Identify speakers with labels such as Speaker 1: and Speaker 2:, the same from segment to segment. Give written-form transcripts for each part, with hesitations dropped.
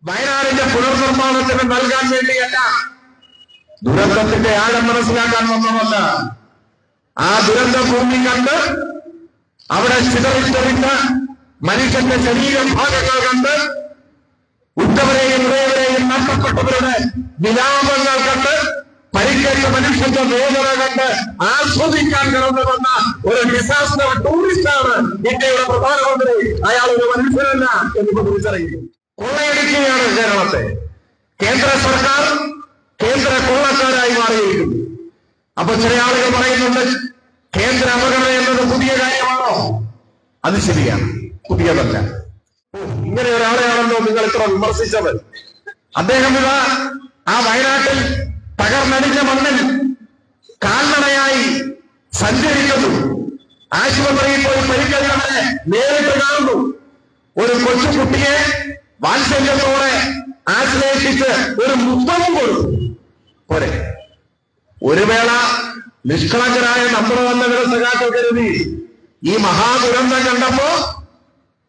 Speaker 1: വയനാടിന്റെ പുനർനിർമ്മാണത്തിന് നൽകാൻ വേണ്ടിയല്ല, ദുരന്തത്തിന്റെ ആഴം മനസ്സിലാക്കാൻ വന്നതല്ല. ആ ദുരന്ത ഭൂമി കണ്ട് അവിടെ ചിതറിത്തെറിഞ്ഞ മനുഷ്യന്റെ ശരീരഭാഗങ്ങൾ കണ്ട്, ഉറ്റവരെയും ഉടയവരെയും നഷ്ടപ്പെട്ടവരുടെ വിലാപങ്ങൾ കണ്ട്, പരിക്കേറ്റ മനുഷ്യന്റെ വേദന കണ്ട് ആസ്വദിക്കാൻ കടന്നു വന്ന ഒരു ഡിസാസ്റ്റർ ടൂറിസ്റ്റാണ് ഇന്ത്യയുടെ പ്രധാനമന്ത്രി. അയാൾ ഒരു മനുഷ്യനല്ല എന്ന് തിരിച്ചറിയുന്നു. കൊള്ളയടിക്കുകയാണ് കേരളത്തെ. കേന്ദ്ര സർക്കാർ കേന്ദ്ര കൊള്ളക്കാരായി മാറിയിരിക്കുന്നു. അപ്പൊ ചില ആളുകൾ പറയുന്നുണ്ട്, കേന്ദ്ര അവഗണന എന്നത് പുതിയ കാര്യമാണോ? അത് ശരിയാണ്, പുതിയതല്ല. ഇങ്ങനെ ഒരാളെയാണല്ലോ നിങ്ങൾ ഇത്ര വിമർശിച്ചത്. അദ്ദേഹം ആ വയനാട്ടിൽ തകർന്നടിഞ്ഞ മണ്ണിൽ കാൽനടയായി സഞ്ചരിക്കുന്നു. ആശുപത്രിയിൽ പോയി പരിക്കേറ്റവരെ നേരിട്ട് കാണുന്നു. ഒരു കൊച്ചുകുട്ടിയെ വാത്സല്യത്തോടെ ആശ്ലേഷിച്ച് ഒരു മുത്തവും കൊടുത്തു. പോരെ, ഒരു വേള നിഷ്കളങ്കരായ നമ്മുടെ വന്നവരെ സഖാക്കൾ കരുതി ഈ മഹാദുരന്തം കണ്ടപ്പോ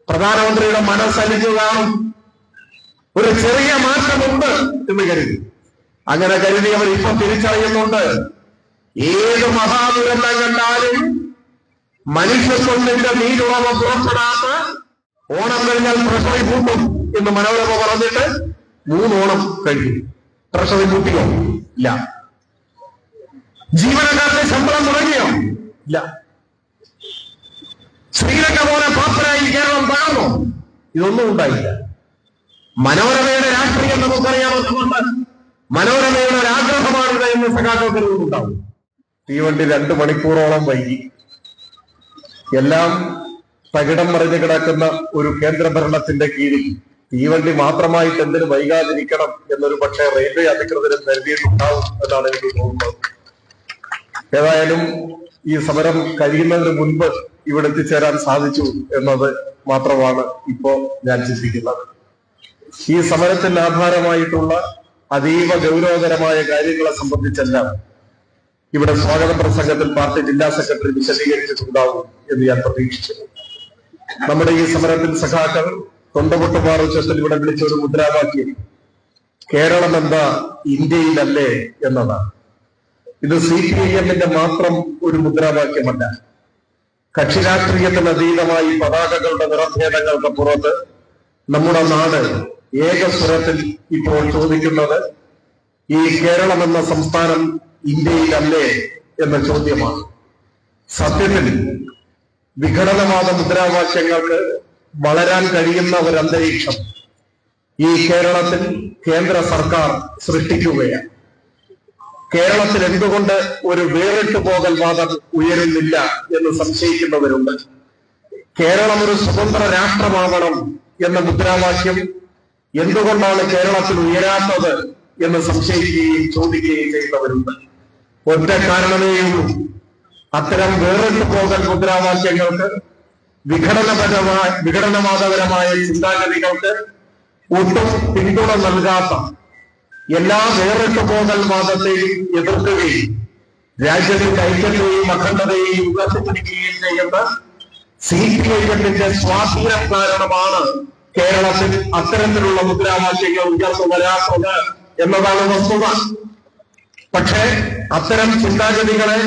Speaker 1: പ്രധാനമന്ത്രിയുടെ മനസ്സലിഞ്ഞു കാണും, ഒരു ചെറിയ മാറ്റമുണ്ട് എന്ന് കരുതി. അങ്ങനെ കരുതിയവർ ഇപ്പൊ തിരിച്ചറിയുന്നുണ്ട്, ഏത് മഹാദുരന്തം കണ്ടാലും മനുഷ്യത്വത്തിന്റെ നീരുറവ പുറപ്പെടാത്ത ഓണം കഴിഞ്ഞാൽ ട്രഷറി പൂട്ടും എന്ന് മനോരമ പറഞ്ഞിട്ട് 3 ഓണം കഴിഞ്ഞു. ട്രഷറി പൂട്ടിയോ? ഇല്ല. ജീവനക്കാരുടെ ശമ്പളം തുടങ്ങിയോ? ഇല്ല. ശ്രീലങ്ക പോലെ പാപ്പരായി കേരളം തകർന്നോ? ഇതൊന്നും ഉണ്ടായില്ല. മനോരമയുടെ രാഷ്ട്രീയം നമുക്കറിയാവുന്നതുകൊണ്ട് മനോരമയുടെ ഒരു ആഗ്രഹമാണിത് എന്ന് സഖാക്കൾക്ക് ഉണ്ടാവും. തീവണ്ടി 2 മണിക്കൂറോളം വൈകി. എല്ലാം തകിടം മറിഞ്ഞു കിടക്കുന്ന ഒരു കേന്ദ്രഭരണത്തിന്റെ കീഴിൽ തീവണ്ടി മാത്രമായിട്ട് എന്തിനു വൈകാതിരിക്കണം എന്നൊരു പക്ഷേ റെയിൽവേ അധികൃതരും കരുതിയിട്ടുണ്ടാവും എന്നാണ് എനിക്ക് തോന്നുന്നത്. ഏതായാലും ഈ സമരം കഴിയുന്നതിന് മുൻപ് ഇവിടെ എത്തിച്ചേരാൻ സാധിച്ചു എന്നത് മാത്രമാണ് ഇപ്പോ ഞാൻ ചിന്തിക്കുന്നത്. ഈ സമരത്തിന് ആധാരമായിട്ടുള്ള അതീവ ഗൗരവകരമായ കാര്യങ്ങളെ സംബന്ധിച്ചെല്ലാം ഇവിടെ സ്വാഗത പ്രസംഗത്തിൽ പാർട്ടി ജില്ലാ സെക്രട്ടറി വിശദീകരിച്ചിട്ടുണ്ടാവും എന്ന് ഞാൻ പ്രതീക്ഷിച്ചു. നമ്മുടെ ഈ സമരത്തിൽ സഖാക്കൾ തൊണ്ടപൊട്ടുപാറ ഉച്ചത്തിൽ ഇവിടെ വിളിച്ച ഒരു മുദ്രാവാക്യം കേരളം എന്താ ഇന്ത്യയിലല്ലേ എന്നതാണ്. ഇത് CPIM-ന്റെ മാത്രം ഒരു മുദ്രാവാക്യമല്ല. കക്ഷി രാഷ്ട്രീയത്തിന് അതീതമായി പതാകകളുടെ നിറഭേദങ്ങൾക്ക് പുറത്ത് നമ്മുടെ നാട് ഏകസ്വരത്തിൽ ഇപ്പോൾ ചോദിക്കുന്നത് ഈ കേരളം എന്ന സംസ്ഥാനം ഇന്ത്യയിലല്ലേ എന്ന ചോദ്യമാണ്. സത്യത്തിൽ വിഘടനവാദ മുദ്രാവാക്യങ്ങൾക്ക് വളരാൻ കഴിയുന്ന ഒരു അന്തരീക്ഷം ഈ കേരളത്തിൽ കേന്ദ്ര സർക്കാർ സൃഷ്ടിക്കുകയാണ്. കേരളത്തിൽ എന്തുകൊണ്ട് ഒരു വേറിട്ടു പോകൽ വാദം ഉയരുന്നില്ല എന്ന് സംശയിക്കുന്നവരുണ്ട്. കേരളം ഒരു സ്വതന്ത്ര രാഷ്ട്രമാകണം എന്ന മുദ്രാവാക്യം എന്തുകൊണ്ടാണ് കേരളത്തിൽ ഉയരാത്തത് എന്ന് സംശയിക്കുകയും ചോദിക്കുകയും ചെയ്യുന്നവരുണ്ട്. ഒറ്റ കാരണമേയുള്ളൂ, അത്തരം വേറിട്ടു പോകൽ മുദ്രാവാക്യങ്ങൾക്ക് വിഘടനവാദപരമായ ചിന്താഗതികൾക്ക് ഒട്ടും പിന്തുണ നൽകാത്ത, എല്ലാ വേറിട്ടു പോകൽ വാദത്തെയും എതിർക്കുകയും രാജ്യത്തിന്റെ ഐക്യത്തെയും അഖണ്ഡതയെയും ഉയർത്തിപ്പിടിക്കുകയും ചെയ്യുന്ന CPIM-ന്റെ സ്വാധീനം കാരണമാണ് കേരളത്തിൽ അത്തരത്തിലുള്ള മുദ്രാവാക്യങ്ങൾ ഉയർന്നു വരാത്തത് എന്നതാണ് വസ്തുത. പക്ഷേ അത്തരം ചിന്താഗതികളെ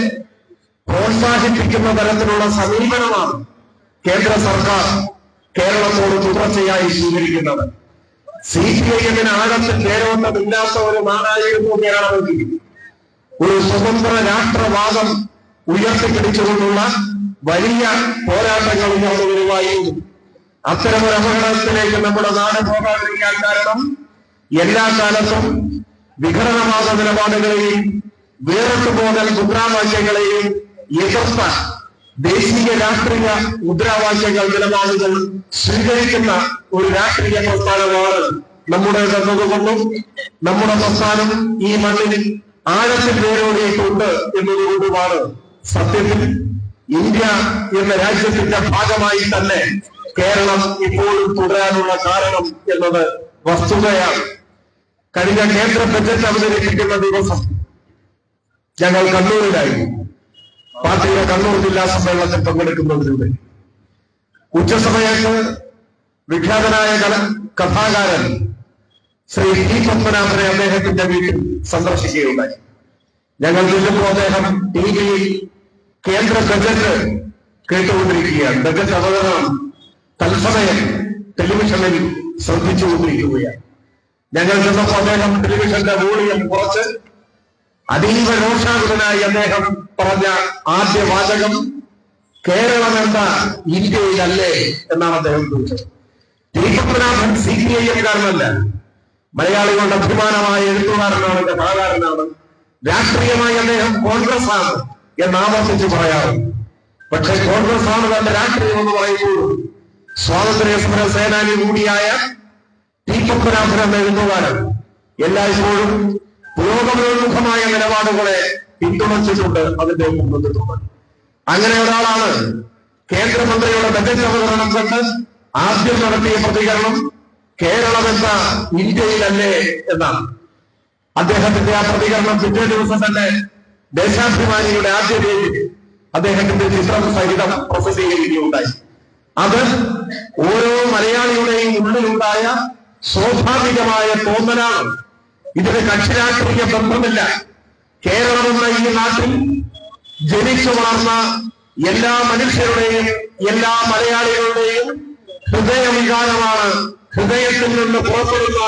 Speaker 1: പ്രോത്സാഹിപ്പിക്കുന്ന തരത്തിലുള്ള സമീപനമാണ് കേന്ദ്ര സർക്കാർ കേരളത്തോട് തുടർച്ചയായി സ്വീകരിക്കുന്നത്. CPIM-ന് ആഴത്തിൽ വേരോട്ടമില്ലാത്ത ഒരു നാടായിരുന്നു കേരളമെങ്കിൽ ഒരു സ്വതന്ത്ര രാഷ്ട്രവാദം ഉയർത്തിപ്പിടിച്ചുകൊണ്ടുള്ള വലിയ പോരാട്ടങ്ങൾ ഉയർന്നു വരുമായിരുന്നു. അത്തരമൊരു അപകടത്തിലേക്ക് നമ്മുടെ നാട് പോകാതിരിക്കാൻ കാരണം എല്ലാ കാലത്തും വിഘടനവാദ നിലപാടുകളെയും വേറിട്ടുപോകൽ മുദ്രാവാക്യങ്ങളെയും എതിർത്ത ദേശീയ രാഷ്ട്രീയ മുദ്രാവാക്യങ്ങൾ നിലപാടുകൾ സ്വീകരിക്കുന്ന ഒരു രാഷ്ട്രീയ പ്രസ്ഥാനമാണ് നമ്മുടേതെന്നതുകൊണ്ടും നമ്മുടെ സംസ്ഥാനം ഈ മണ്ണിൽ ആഴത്തിൽ വേരോടിയിട്ടുണ്ട് എന്നതുകൊണ്ടുമാണ് സത്യത്തിൽ ഇന്ത്യ എന്ന രാജ്യത്തിന്റെ ഭാഗമായി തന്നെ കേരളം ഇപ്പോഴും തുടരാനുള്ള കാരണം എന്നത് വസ്തുതയാണ്. കഴിഞ്ഞ കേന്ദ്ര ബജറ്റ് അവതരിപ്പിക്കുന്ന ദിവസം ഞങ്ങൾ കണ്ണൂരിലായിരുന്നു. പാർട്ടിയുടെ കണ്ണൂർ ജില്ലാ സമ്മേളനത്തിൽ പങ്കെടുക്കുന്നതിലൂടെ ഉച്ചസമയത്ത് വിഖ്യാതനായ കഥാകാരൻ ശ്രീ ടി പത്മനാഭനെ അദ്ദേഹത്തിന്റെ വീട്ടിൽ സന്ദർശിക്കുകയുണ്ടായി. ഞങ്ങൾ ചെല്ലുമ്പോൾ അദ്ദേഹം ടിവിയിൽ കേന്ദ്ര ബജറ്റ് കേട്ടുകൊണ്ടിരിക്കുകയാണ്. ബജറ്റ് അവതരണം തത്സമയം ടെലിവിഷനിൽ ശ്രദ്ധിച്ചുകൊണ്ടിരിക്കുകയാണ്. ഞങ്ങൾ ചെന്നപ്പോൾ അദ്ദേഹം ടെലിവിഷന്റെ വോളിയം കുറച്ച് അതീവ രോഷാകുലനായി അദ്ദേഹം പറഞ്ഞ ആദ്യ വാചകം കേരളം എന്ന ഇന്ത്യയിലല്ലേ എന്നാണ് അദ്ദേഹം ചോദിച്ചത്. ടി പത്മനാഭൻ CPIM കാരനല്ല, മലയാളികളുടെ അഭിമാനമായ എഴുത്തുകാരനാണ്, കഥാകാരനാണ്. രാഷ്ട്രീയമായി അദ്ദേഹം കോൺഗ്രസ് ആണ് എന്നാവർത്തിച്ച് പറയാറ്. പക്ഷെ കോൺഗ്രസ് ആണ് തന്റെ രാഷ്ട്രീയം എന്ന് പറയുമ്പോൾ സ്വാതന്ത്ര്യ സമര സേനാനി കൂടിയായ ടി പത്മനാഭൻ എന്ന എഴുത്തുകാരൻ എല്ലായ്പ്പോഴും പുരോഗമനോന്മുഖമായ നിലപാടുകളെ പിന്തുണച്ചിട്ടുണ്ട്, അതിന്റെ മുൻപിട്ടുണ്ട്. അങ്ങനെ ഒരാളാണ് കേന്ദ്രമന്ത്രിയുടെ ബജറ്റ് അവതരണം കണ്ട് ആദ്യം നടത്തിയ പ്രതികരണം കേരളം എന്ന ഇന്ത്യയിലല്ലേ എന്നാണ്. അദ്ദേഹത്തിന്റെ ആ പ്രതികരണം പിറ്റേ ദിവസം തന്നെ ദേശാഭിമാനിയുടെ ആദ്യ പേജിൽ അദ്ദേഹത്തിന്റെ ചിത്രം സഹിതം പ്രസിദ്ധീകരിക്കുകയുണ്ടായി. അത് ഓരോ മലയാളിയുടെയും ഉള്ളിലുണ്ടായ സ്വാഭാവികമായ തോന്നലാണ്. ഇതിന് കക്ഷി രാഷ്ട്രീയ ബന്ധമില്ല. കേരളം എന്ന ഈ നാട്ടിൽ ജനിച്ചു വളർന്ന എല്ലാ മനുഷ്യരുടെയും എല്ലാ മലയാളികളുടെയും ഹൃദയവികാരമാണ്. ഹൃദയത്തിൽ നിന്ന് പുറപ്പെടുന്ന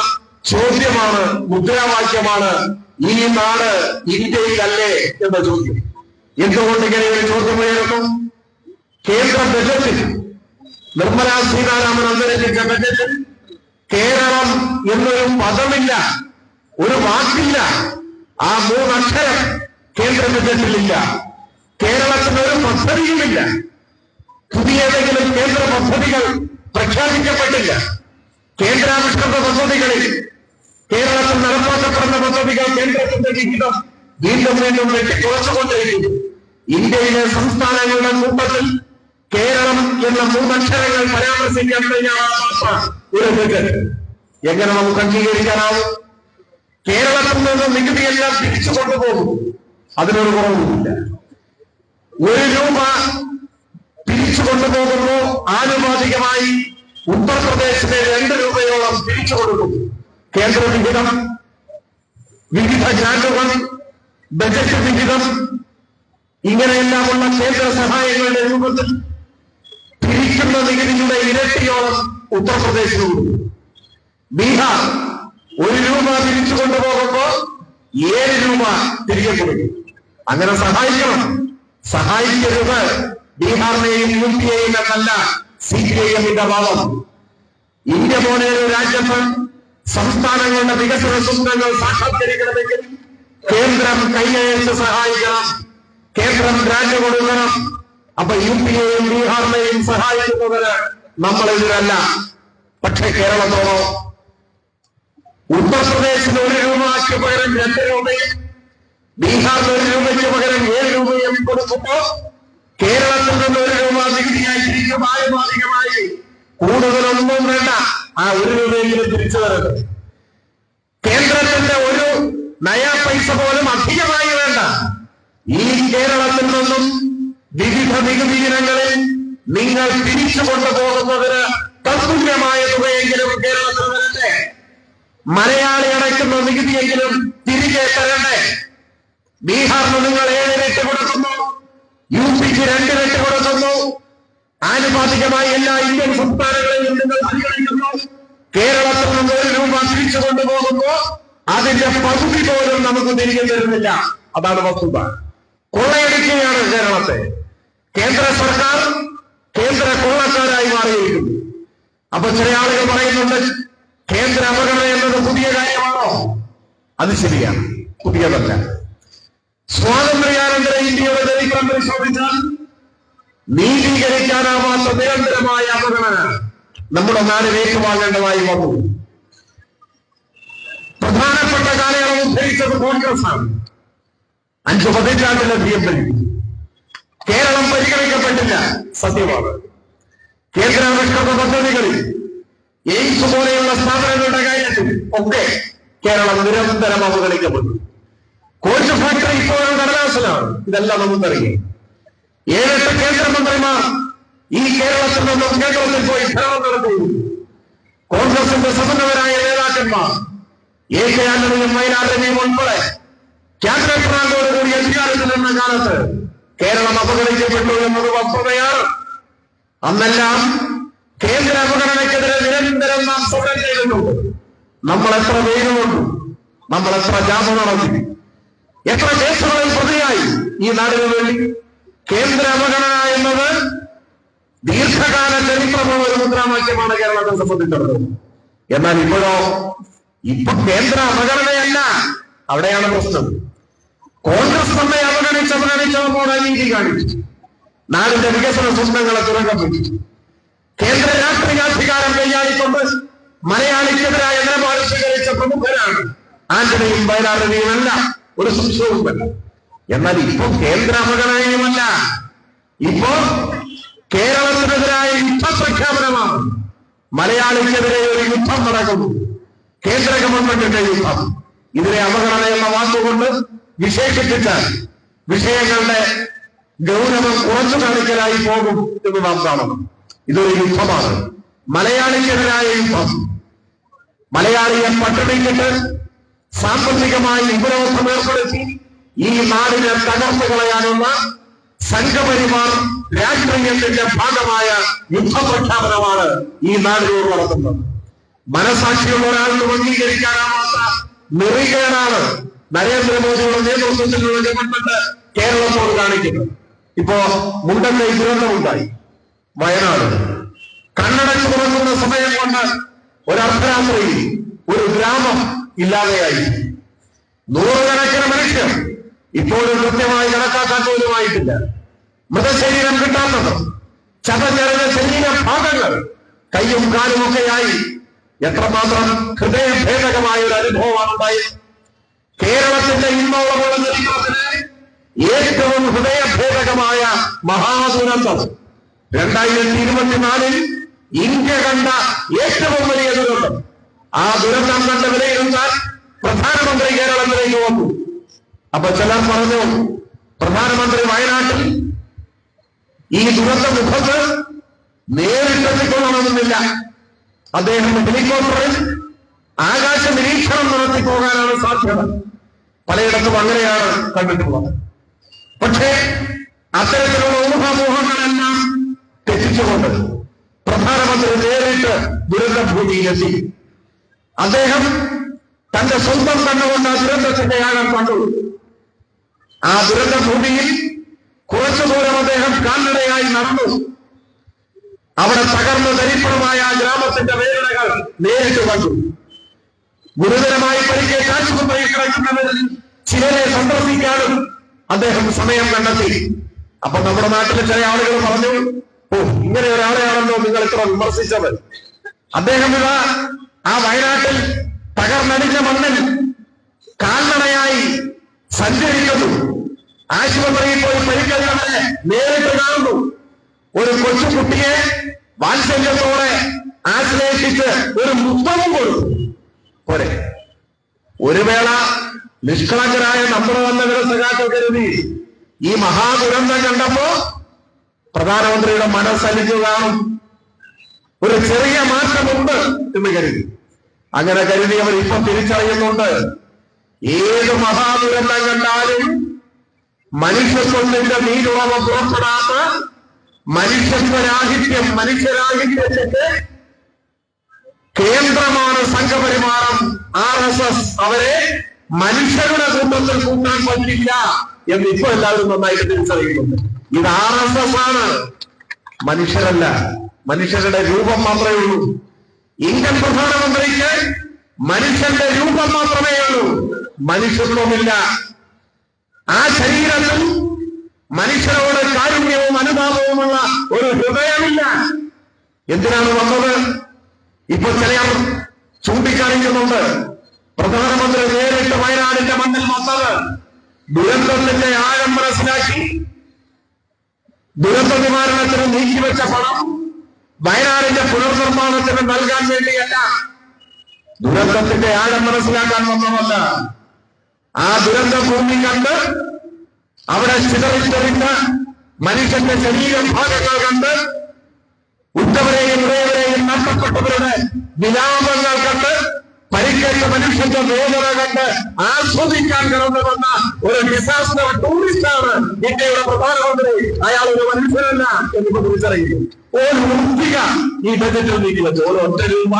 Speaker 1: ചോദ്യമാണ്, മുദ്രാവാക്യമാണ് ഈ നാട് ഇന്ത്യയിലല്ലേ എന്ന ചോദ്യം. എന്തുകൊണ്ട് ഇങ്ങനെ ഒരു ചോദ്യം ഉയരുന്നു? കേന്ദ്ര ബജറ്റിൽ നിർമ്മലാ സീതാരാമൻ അവതരിപ്പിച്ച ബജറ്റിൽ കേരളം എന്നൊരു പദമില്ല, ഒരു വാക്കില്ല. ആ 3 അക്ഷരം കേന്ദ്ര ബജറ്റിലില്ല. കേരളത്തിന് ഒരു പദ്ധതിയുമില്ല. പുതിയ ഏതെങ്കിലും കേന്ദ്ര പദ്ധതികൾ പ്രഖ്യാപിക്കപ്പെട്ടില്ല. കേന്ദ്രാവിഷ്കൃത പദ്ധതികളിൽ കേരളത്തിൽ നടപ്പാക്കപ്പെടുന്ന പദ്ധതികൾ കേന്ദ്രത്തിന്റെ വിഹിതം വീണ്ടും വീണ്ടും വെട്ടിക്കുറച്ചുകൊണ്ടിരിക്കുന്നു. ഇന്ത്യയിലെ സംസ്ഥാനങ്ങളുടെ കൂട്ടത്തിൽ കേരളം എന്ന 3 അക്ഷരങ്ങൾ പരാമർശിക്കാൻ കഴിഞ്ഞാൽ ഒരു ബജറ്റ് എങ്ങനെ നമുക്ക് അംഗീകരിക്കാനാവും? കേരളത്തിൽ നിന്ന് നികുതിയെല്ലാം തിരിച്ചു കൊണ്ടുപോകും, അതിനൊരു കുറവുമില്ല. 1 രൂപ തിരിച്ചു കൊണ്ടുപോകുന്നു, ആനുപാതികമായി ഉത്തർപ്രദേശിലെ 2 രൂപയോളം തിരിച്ചു കൊടുക്കും. കേന്ദ്ര വിഹിതം, വിവിധ ഗ്രാന്റുകൾ, ബജറ്റ് വിഹിതം, ഇങ്ങനെയെല്ലാമുള്ള കേന്ദ്ര സഹായങ്ങളുടെ രൂപത്തിൽ തിരിക്കുന്ന നികുതിയുടെ ഇരട്ടിയോളം ഉത്തർപ്രദേശിന് കൊടുക്കും. ബീഹാർ 1 രൂപ തിരിച്ചു കൊണ്ടുപോകുമ്പോ 7 രൂപ തിരികെ കൊടുക്കും. അങ്ങനെ സഹായിക്കണം. സഹായിക്കരുത് ബീഹാറിനെയും UP യെയും എന്നല്ല CPIMന്റെ വാദം. ഇന്ത്യ പോലെ ഒരു രാജ്യത്ത് സംസ്ഥാനങ്ങളുടെ വികസന സ്വപ്നങ്ങൾ സാക്ഷാത്കരിക്കണമെങ്കിൽ കേന്ദ്രം കൈയയച്ച് സഹായിക്കണം, കേന്ദ്രം ഗ്രാന്റ് കൊടുക്കണം. അപ്പൊ UP യെയും ബീഹാറിനെയും സഹായിക്കുന്നതിന് നമ്മളെതിരല്ല. പക്ഷെ കേരളത്തോടോ? ഉത്തർപ്രദേശിന് 1 രൂപയ്ക്ക് പകരം 2 രൂപയും ബീഹാറിന് 1 രൂപയ്ക്ക് പകരം 7 രൂപയും കൊടുക്കുമ്പോ കേരളത്തിൽ നിന്ന് 1 രൂപ നികുതിയായി തിരിച്ചും ആനുപാതികമായി കൂടുതലൊന്നും വേണ്ട, ആ 1 രൂപയെങ്കിലും തിരിച്ചു തരുന്നത്. കേന്ദ്രത്തിന്റെ 1 നയാ പൈസ പോലും അധികമായി വേണ്ട. ഈ കേരളത്തിൽ നിന്നും വിവിധ നികുതി ഇനങ്ങളിൽ നിങ്ങൾ തിരിച്ചു കൊണ്ടുപോകുന്നതിന് തത്തുല്യമായ തുകയെങ്കിലും കേരളത്തിൽ വരട്ടെ. മലയാളി അടയ്ക്കുന്ന നികുതിയെങ്കിലും തിരികെ തരണ്ടേ? ബീഹാറിന് നിങ്ങൾ 7 ഇരട്ടി കൊടുക്കുന്നു, UPക്ക് 2 ഇരട്ടി കൊടുക്കുന്നു. ആനുപാതികമായി എല്ലാ ഇന്ത്യൻ സംസ്ഥാനങ്ങളെയും നിങ്ങൾ പരിഗണിക്കുന്നു. കേരളത്തിൽ നിന്ന് 1 രൂപ തിരിച്ചു കൊണ്ടുപോകുമ്പോൾ അതിന്റെ പകുതി പോലും നമുക്ക് തിരികെ തരുന്നില്ല. അതാണ് വസ്തുത. കൊള്ളയടിക്കുകയാണ് കേരളത്തെ. കേന്ദ്ര സർക്കാർ കേന്ദ്ര കൊള്ളക്കാരായി മാറിയിരിക്കുന്നു. അപ്പൊ ചില ആളുകൾ പറയുന്നുണ്ട് കേന്ദ്ര അവഗണന എന്നത് പുതിയ കാര്യമാണോ? അത് ശരിയാണ്, പുതിയതല്ല. സ്വാതന്ത്ര്യാനന്തര ഇന്ത്യയുടെ ചരിത്രം പരിശോധിച്ചാൽ നീതീകരിക്കാനാവാത്ത നിരന്തരമായ അവഗണന നമ്മുടെ നാടിന് ഏറ്റുവാങ്ങേണ്ടതായി വന്നു. പ്രധാനപ്പെട്ട കാലയളവ് ഉദ്ധരിച്ചത് കോൺഗ്രസാണ്. 5 പതിറ്റാണ്ടിലധികം ഭരിച്ചു. കേരളം പരിഗണിക്കപ്പെട്ടില്ല, സത്യമാണ്. കേന്ദ്രാവിഷ്കൃത പദ്ധതികളിൽ എയിംസ് പോലെയുള്ള സ്ഥാപനങ്ങളുടെ കാര്യത്തിൽ ഒക്കെ കേരളം നിരന്തരം അവഗണിക്കപ്പെട്ടു. കോച്ച് ഫാക്ടറി ഇപ്പോഴും കടലാസിലാണ്, ഇതെല്ലാം നമുക്കറിയാം. 7-8 കേന്ദ്രമന്ത്രിമാർ ഈ കേരളത്തിൽ നിന്നും കേന്ദ്രത്തിൽ പോയി ഭരണം നടത്തിയിരുന്നു. കോൺഗ്രസിന്റെ സമന്വയരായ നേതാക്കന്മാർ AK ആന്റണിയും വയനാടിനെയും ഉൾപ്പെടെ ക്യാബിനറ്റ് റാങ്കോടുകൂടി അധികാരത്തിൽ നിന്ന കാലത്ത് കേരളം അവഗണിക്കപ്പെട്ടു എന്നത് വസ്തുതയാണ്. അന്നെല്ലാം കേന്ദ്ര അവഗണനയ്ക്കെതിരെ നിരന്തരം നാം സമരം ചെയ്തിട്ടുണ്ട്. നമ്മൾ എത്ര വെയിലുകൊണ്ടു, നമ്മൾ എത്ര ജാഥ നടത്തി, എത്ര കേസുകളിൽ പ്രതിയായി ഈ നാടിനു വേണ്ടി. കേന്ദ്ര അവഗണന എന്നത് ദീർഘകാല ചരിത്രമുള്ള ഒരു മുദ്രാവാക്യമാണ് കേരളത്തെ സംബന്ധിച്ചിടത്തോളം. എന്നാൽ ഇപ്പൊ കേന്ദ്ര അവഗണനയല്ല, അവിടെയാണ് പ്രശ്നം. കോൺഗ്രസ് നമ്മെ അവഗണിച്ചപ്പോൾ അനീതി കാണിച്ചു, നാടിന്റെ വികസന സ്വപ്നങ്ങളെ തുറക്കം പിടിച്ചു. കേന്ദ്ര രാഷ്ട്രീയാധികാരം കൈയാളിക്കൊണ്ട് മലയാളിക്കെതിരായ നിലപാട് സ്വീകരിച്ച പ്രമുഖരാണ് ആന്റണിയും വയനാടിനെയും അല്ല, ഒരു സംശയവുമല്ല. എന്നാൽ ഇപ്പൊ കേന്ദ്ര അവഗണനയുമല്ല, ഇപ്പോ കേരളത്തിനെതിരായ യുദ്ധപ്രഖ്യാപനമാണ്. മലയാളിക്കെതിരെ ഒരു യുദ്ധം നടക്കുന്നു, കേന്ദ്ര ഗവൺമെന്റിന്റെ യുദ്ധം. ഇതിനെ അവഗണന എന്ന വാക്കുകൊണ്ട് വിശേഷിപ്പിച്ചാൽ വിഷയങ്ങളുടെ ഗൗരവം കുറച്ചു കാണിക്കലായി പോകും എന്ന് നാം കാണണം. ഇതൊരു യുദ്ധമാണ്, മലയാളിക്കെതിരായ യുദ്ധം. മലയാളിയെ പട്ടിണിക്കിട്ട് സാമ്പത്തികമായി ഉപരോധം ഏർപ്പെടുത്തി ഈ നാടിനെ തകർന്നു കളയാനുള്ള സംഘപരിവാർ രാഷ്ട്രീയത്തിന്റെ ഭാഗമായ യുദ്ധപ്രഖ്യാപനമാണ് ഈ നാടിനോട് നടത്തുന്നത്. മനസാക്ഷിയുള്ള ഒരാൾക്ക് അംഗീകരിക്കാനാവാത്ത നെറികേടാണ് നരേന്ദ്രമോദിയുടെ നേതൃത്വത്തിലുള്ള ഗവൺമെന്റ് കേരളത്തോട് കാണിക്കുന്നത്. ഇപ്പോ മുണ്ടക്കൈ ദുരന്തമുണ്ടായി, വയനാട്. കണ്ണടച്ചു തുറക്കുന്ന സമയം കൊണ്ട് ഒരർദ്ധരാത്രിയിൽ ഒരു ഗ്രാമം ഇല്ലാതെയായി. നൂറുകണക്കിന് മനുഷ്യർ ഇപ്പോഴും കൃത്യമായി കണക്കാക്കാൻ പോലുമായിട്ടില്ല. മൃതശരീരം കിട്ടാത്തത്, ചതഞ്ഞറിഞ്ഞ ശരീരഭാഗങ്ങൾ കയ്യും കാലുമൊക്കെയായി. എത്രമാത്രം ഹൃദയഭേദകമായ ഒരു അനുഭവമാണ് ഉണ്ടായത്. കേരളത്തിന്റെ ഇന്നോളമുള്ള ചരിത്രത്തിലെ ഏറ്റവും ഹൃദയഭേദകമായ മഹാദുരന്തം 2024 ഇന്ത്യ കണ്ട ഏറ്റവും വലിയ ദുരന്തം. ആ ദുരന്തം കണ്ട വിലയിരുത്താൻ പ്രധാനമന്ത്രി കേരളത്തിലേക്ക് വന്നു. അപ്പൊ ചിലർ പറഞ്ഞു, പ്രധാനമന്ത്രി വയനാട്ടിൽ ഈ ദുരന്ത മുഖത്ത് നേരിട്ടെത്തിക്കൊള്ളണമെന്നില്ല, അദ്ദേഹം ഹെലികോപ്റ്ററിൽ ആകാശ നിരീക്ഷണം നടത്തി പോകാനാണ് സാധ്യത. പലയിടത്തും അങ്ങനെയാണ് കണ്ടിട്ടുള്ളത്. പക്ഷേ അത്തരത്തിലുള്ള ഊഹാമോഹങ്ങളെല്ലാം തെറ്റിച്ചുകൊണ്ട് പ്രധാനമന്ത്രി നേരിട്ട് ദുരന്തഭൂമിയിലെത്തി. അദ്ദേഹം തന്റെ സ്വന്തം കണ്ണുകൊണ്ട് ആ ദുരന്തത്തിന്റെ ആഴം കണ്ടു. ആ ദുരന്തഭൂമിയിൽ കുറച്ചു ദൂരം അദ്ദേഹം കാൽനടയായി നടന്നു. അവിടെ തകർന്ന് ദരിദ്രമായ ആ ഗ്രാമത്തിന്റെ വേദനകൾ നേരിട്ട് കണ്ടു. ഗുരുതരമായി പരിക്കേറ്റ ആശുപത്രിയിൽ കിടക്കുന്നവരിൽ ചിലരെ സന്ദർശിക്കാനും അദ്ദേഹം സമയം കണ്ടെത്തി. അപ്പൊ നമ്മുടെ നാട്ടിലെ ചില ആളുകൾ പറഞ്ഞു, ഇങ്ങനെ ഒരാളെയാണല്ലോ നിങ്ങൾ ഇത്ര വിമർശിച്ചത്. അദ്ദേഹം ആ വയനാട്ടിൽ തകർന്നടിഞ്ഞ മണ്ണിൽ കാൽനടയായി സഞ്ചരിക്കുന്നു. ആശുപത്രിയിൽ പോയി പരിക്കേറ്റവരെ നേരിട്ട് കാണുന്നു. ഒരു കൊച്ചുകുട്ടിയെ വാത്സല്യത്തോടെ ആശ്ലേഷിച്ച് ഒരു മുത്തവും കൊടുത്തു. പോരെ, ഒരു വേള നിഷ്കളങ്കരായ നമ്മുടെ വന്നവരെ സഖാക്കൾ കരുതി ഈ മഹാദുരന്തം കണ്ടപ്പോ പ്രധാനമന്ത്രിയുടെ മനസ്സലിഞ്ഞു കാണും, ഒരു ചെറിയ മാറ്റമുണ്ട് എന്ന് കരുതി. അങ്ങനെ കരുതി അവർ ഇപ്പൊ തിരിച്ചറിയുന്നുണ്ട്, ഏത് മഹാദുരന്തം കണ്ടാലും മനുഷ്യത്വത്തിന്റെ നീരുറവ പുറപ്പെടാത്ത മനുഷ്യരാഹിത്യത്തിന്റെ കേന്ദ്രമാണ് സംഘപരിവാരം RSS. അവരെ മനുഷ്യരുടെ കൂട്ടത്തിൽ കൂട്ടാൻ പറ്റില്ല എന്ന് ഇപ്പൊ എല്ലാവരും നന്നായിട്ട് തിരിച്ചറിയുന്നുണ്ട്. ഇത് RSS ആണ്, മനുഷ്യരല്ല. മനുഷ്യരുടെ രൂപം മാത്രമേ ഉള്ളൂ. ഇന്ത്യൻ പ്രധാനമന്ത്രിക്ക് മനുഷ്യന്റെ രൂപം മാത്രമേ ഉള്ളൂ, മനുഷ്യത്വമില്ല. ആ ശരീരത്തിൽ മനുഷ്യരോട് കാരുണ്യവും അനുതാപവുമുള്ള ഒരു ഹൃദയമില്ല. എന്തിനാണ് വന്നത്? ഇപ്പൊ ചിലർ ചൂണ്ടിക്കാണിക്കുന്നുണ്ട്, പ്രധാനമന്ത്രി നേരിട്ട് വയനാടിന്റെ മണ്ണിൽ വന്നത് ദുരന്തത്തിന്റെ ആഴം മനസ്സിലാക്കി ദുരന്ത നിവാരണത്തിന് നീക്കിവെച്ച പണം വയനാടിന്റെ പുനർനിർമ്മാണത്തിന് നൽകാൻ വേണ്ടിയല്ല, ദുരന്തത്തിന്റെ ആഴം മനസ്സിലാക്കാൻ വന്നതല്ല. ആ ദുരന്ത ഭൂമി കണ്ട് അവിടെ ചിതറിച്ചെറിഞ്ഞ മനുഷ്യന്റെ ശരീരഭാഗങ്ങൾ കണ്ട് ഉറ്റവരെയും ഉടയവരെയും നഷ്ടപ്പെട്ടവരുടെ വിലാപങ്ങൾ കണ്ട് പരിക്കേറ്റ മനുഷ്യന്റെ വേദന കണ്ട് ആസ്വദിക്കാൻ കടന്നു വന്ന ഒരു ഡിസാസ്റ്റർ ടൂറിസ്റ്റാണ് ഇന്ത്യയുടെ പ്രധാനമന്ത്രി. അയാൾ ഒരു മനുഷ്യനല്ല എന്നിപ്പോ തിരിച്ചറിയും. ഒരു വൃത്തിക ഈ ബജറ്റിൽ നീക്കി വെച്ചു. ഒരു ഒറ്റ രൂപ,